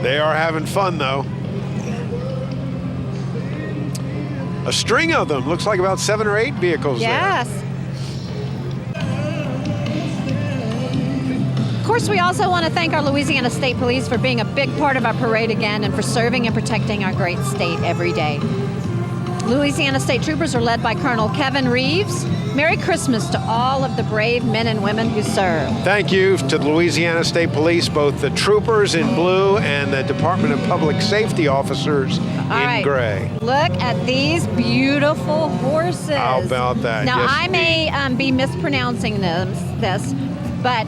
They are having fun, though. A string of them. Looks like about 7 or 8 vehicles Yes. Of course, we also want to thank our Louisiana State Police for being a big part of our parade again and for serving and protecting our great state every day. Louisiana State Troopers are led by Colonel Kevin Reeves. Merry Christmas to all of the brave men and women who serve. there. Thank you to the Louisiana State Police, both the troopers in blue and the Department of Public Safety officers All in right. gray. Look at these beautiful horses. How about that? Now, Yes, I may be mispronouncing this, but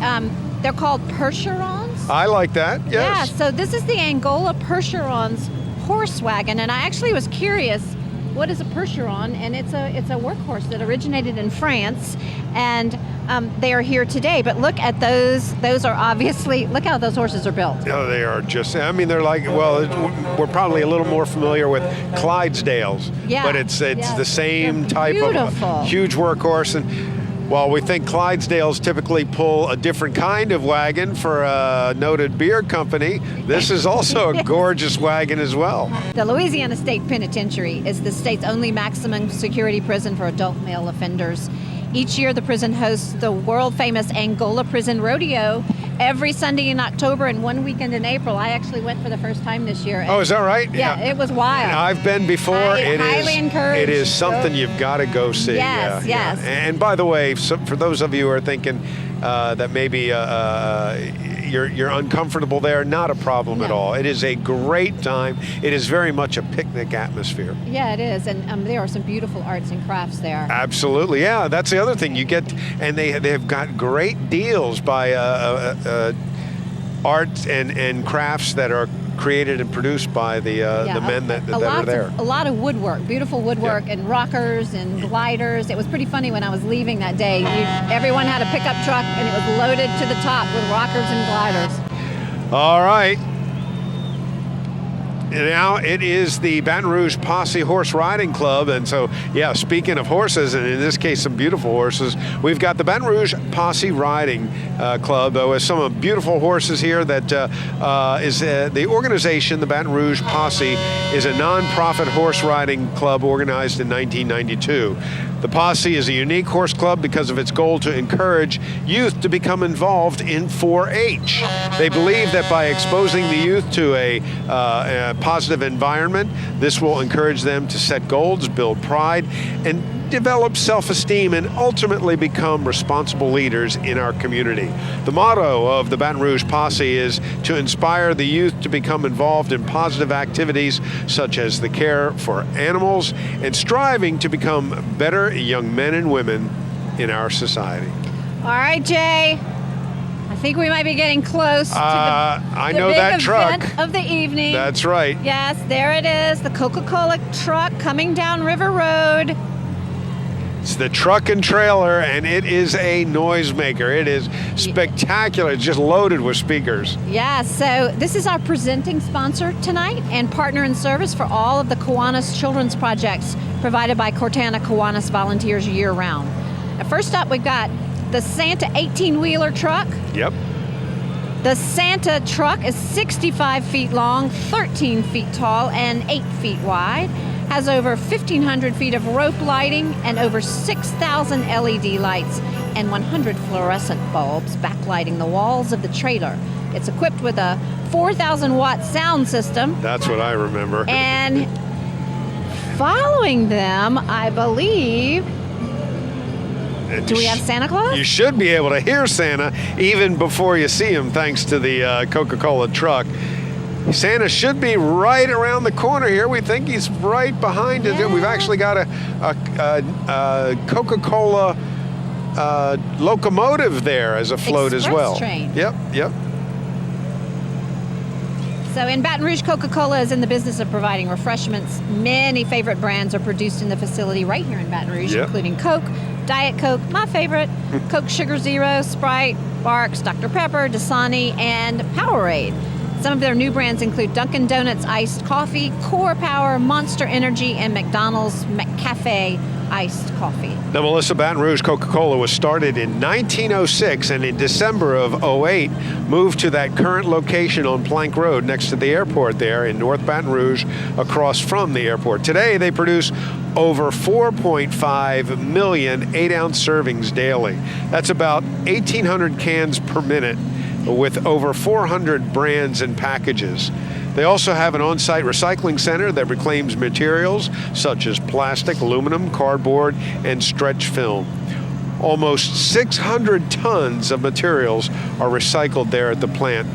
they're called Percherons. I like that, yes. Yeah, so this is the Angola Percheron's horse wagon, and I actually was curious, what is a Percheron? And it's a workhorse that originated in France, and they are here today. But look at those. Those are obviously, look how those horses are built. Oh, they are just, I mean, they're like, well, we're probably a little more familiar with Clydesdales, Yeah, but it's yes. the same They're type beautiful. of huge workhorse. And while we think Clydesdales typically pull a different kind of wagon for a noted beer company, this is also a gorgeous wagon as well. The Louisiana State Penitentiary is the state's only maximum security prison for adult male offenders. Each year, the prison hosts the world-famous Angola Prison Rodeo every Sunday in October and one weekend in April. I actually went for the first time this year. Oh, is that right? Yeah, it was wild. I've been before. Highly encouraged. It is something you've got to go see. Yes, yes. And by the way, for those of you who are thinking that maybe you're uncomfortable there, not a problem at No. all. It is a great time. It is very much a picnic atmosphere. Yeah, it is, and there are some beautiful arts and crafts there. Absolutely, yeah. That's the other thing you get, and they've got great deals by art and crafts that are created and produced by the men that are there. A lot of woodwork, beautiful woodwork, and rockers and gliders. It was pretty funny when I was leaving that day. Everyone had a pickup truck, and it was loaded to the top with rockers and gliders. All right. Now it is the Baton Rouge Posse Horse Riding Club, and so, yeah, speaking of horses, and in this case some beautiful horses, we've got the Baton Rouge Posse Riding Club with some beautiful horses here. That is the organization. The Baton Rouge Posse is a non-profit horse riding club organized in 1992. The Posse is a unique horse club because of its goal to encourage youth to become involved in 4-H. They believe that by exposing the youth to a positive environment, this will encourage them to set goals, build pride, and develop self-esteem, and ultimately become responsible leaders in our community. The motto of the Baton Rouge Posse is to inspire the youth to become involved in positive activities such as the care for animals and striving to become better young men and women in our society. All right, Jay. I think we might be getting close to I know big that truck. event of the evening. That's right. Yes, there it is, the Coca-Cola truck coming down River Road. It's the truck and trailer, and it is a noisemaker. It is spectacular. It's just loaded with speakers. Yeah, so this is our presenting sponsor tonight and partner in service for all of the Kiwanis children's projects provided by Cortana Kiwanis volunteers year-round. First up, we've got the Santa 18-wheeler truck. Yep. The Santa truck is 65 feet long, 13 feet tall, and 8 feet wide. Has over 1,500 feet of rope lighting and over 6,000 LED lights and 100 fluorescent bulbs backlighting the walls of the trailer. It's equipped with a 4,000-watt sound system. That's what I remember. And following them, I believe, do we have Santa Claus? You should be able to hear Santa even before you see him, thanks to the Coca-Cola truck. Santa should be right around the corner here. We think he's right behind it. Yeah. We've actually got a Coca-Cola locomotive there as a float as well. Express train. Yep. So in Baton Rouge, Coca-Cola is in the business of providing refreshments. Many favorite brands are produced in the facility right here in Baton Rouge, Yep. including Coke, Diet Coke, my favorite, Coke Sugar Zero, Sprite, Barks, Dr. Pepper, Dasani, and Powerade. Some of their new brands include Dunkin' Donuts Iced Coffee, Core Power, Monster Energy, and McDonald's McCafe Iced Coffee. Now, Melissa, Baton Rouge Coca-Cola was started in 1906, and in December of 08 moved to that current location on Plank Road next to the airport there in North Baton Rouge, across from the airport. Today, they produce over 4.5 million 8-ounce servings daily. That's about 1,800 cans per minute, with over 400 brands and packages. They also have an on-site recycling center that reclaims materials such as plastic, aluminum, cardboard, and stretch film. Almost 600 tons of materials are recycled there at the plant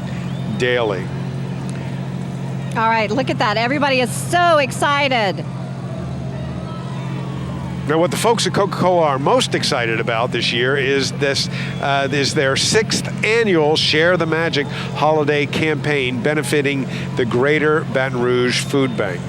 daily. All right, look at that. Everybody is so excited. Now, what the folks at Coca-Cola are most excited about this year is their 6th annual Share the Magic holiday campaign benefiting the Greater Baton Rouge Food Bank.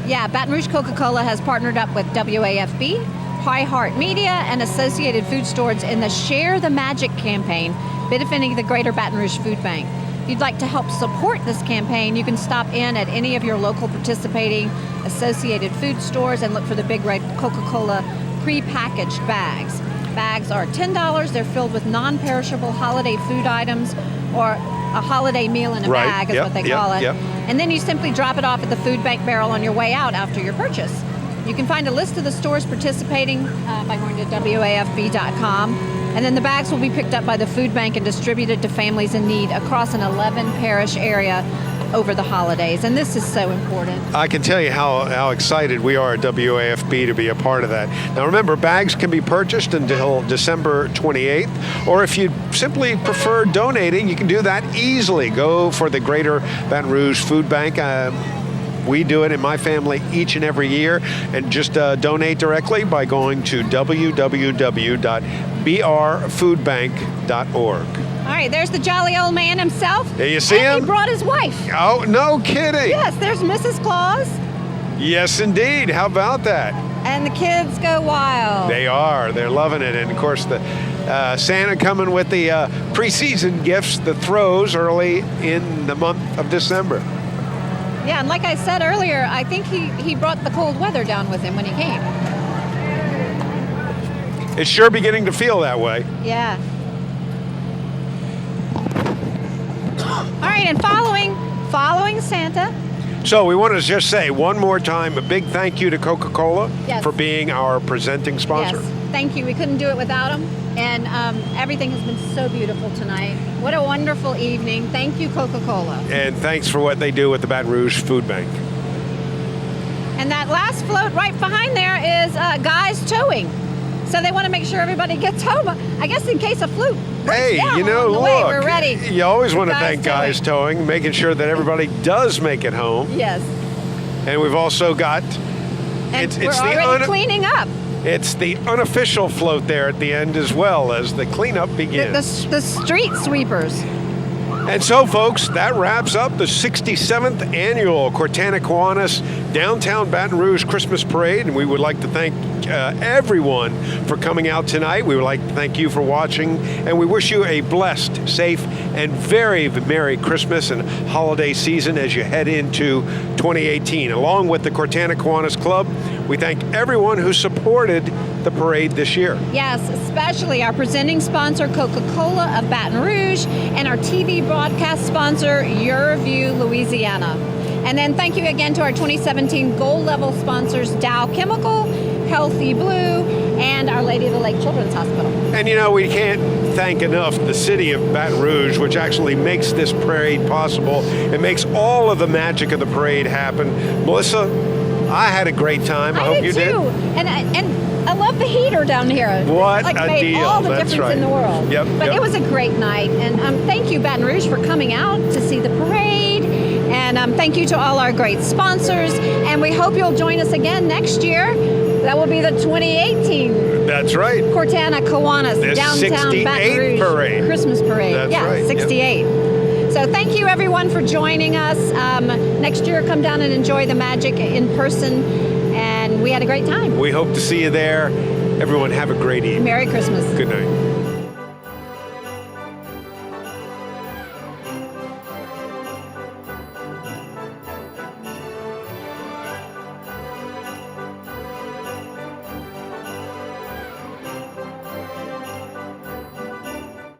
Yeah, Baton Rouge Coca-Cola has partnered up with WAFB, Pie Heart Media, and Associated Food Stores in the Share the Magic campaign benefiting the Greater Baton Rouge Food Bank. If you'd like to help support this campaign, you can stop in at any of your local participating Associated Food Stores and look for the Big Red Coca-Cola pre-packaged bags. Bags are $10. They're filled with non-perishable holiday food items, or a holiday meal in a bag is what they call it. And then you simply drop it off at the food bank barrel on your way out after your purchase. You can find a list of the stores participating by going to WAFB.com. And then the bags will be picked up by the food bank and distributed to families in need across an 11-parish area. over the holidays, and this is so important. I can tell you how excited we are at WAFB to be a part of that. Now remember, bags can be purchased until December 28th, or if you simply prefer donating, you can do that easily. Go for the Greater Baton Rouge Food Bank. We do it in my family each and every year, and just donate directly by going to www.brfoodbank.org. All right, there's the jolly old man himself. There you see him? He brought his wife. Oh, no kidding. Yes, there's Mrs. Claus. Yes, indeed. How about that? And the kids go wild. They are. They're loving it. And, of course, the Santa coming with the preseason gifts, the throws early in the month of December. Yeah, and like I said earlier, I think he brought the cold weather down with him when he came. It's sure beginning to feel that way. Yeah. All right, and following Santa. So we want to just say one more time a big thank you to Coca-Cola Yes. for being our presenting sponsor. Yes, thank you. We couldn't do it without them. And everything has been so beautiful tonight. What a wonderful evening. Thank you, Coca-Cola. And thanks for what they do with the Baton Rouge Food Bank. And that last float right behind there is guys towing. So they want to make sure everybody gets home, I guess in case a flute breaks Hey, down you know, along the way. look, We're ready. you always want to Guys thank Guys Towing, making sure that everybody does make it home. Yes. And we've also got, And we're already cleaning up. It's the unofficial float there at the end as well as the cleanup begins. The street sweepers. And so, folks, that wraps up the 67th annual Cortana Kiwanis Downtown Baton Rouge Christmas Parade, and we would like to thank everyone for coming out tonight. We would like to thank you for watching, and we wish you a blessed, safe, and very Merry Christmas and holiday season as you head into 2018. Along with the Cortana Kiwanis Club, we thank everyone who supported the parade this year. Yes, especially our presenting sponsor, Coca-Cola of Baton Rouge, and our TV broadcast sponsor, Your View, Louisiana. And then thank you again to our 2017 gold level sponsors, Dow Chemical, Healthy Blue, and Our Lady of the Lake Children's Hospital. And you know, we can't thank enough the city of Baton Rouge, which actually makes this parade possible. It makes all of the magic of the parade happen. Melissa, I had a great time. I hope you did. And I love the heater down here. What like, a made deal. all the That's difference right. in the world. Yep, But yep. it was a great night. And thank you, Baton Rouge, for coming out to see the parade. And thank you to all our great sponsors. And we hope you'll join us again next year. That will be the 2018 That's right. Cortana Kiwanis The Downtown 68th Baton Rouge parade. Christmas parade. That's yeah, right, yep. 68. So thank you, everyone, for joining us. Next year, come down and enjoy the magic in person. And we had a great time. We hope to see you there. Everyone have a great evening. Merry Christmas. Good night.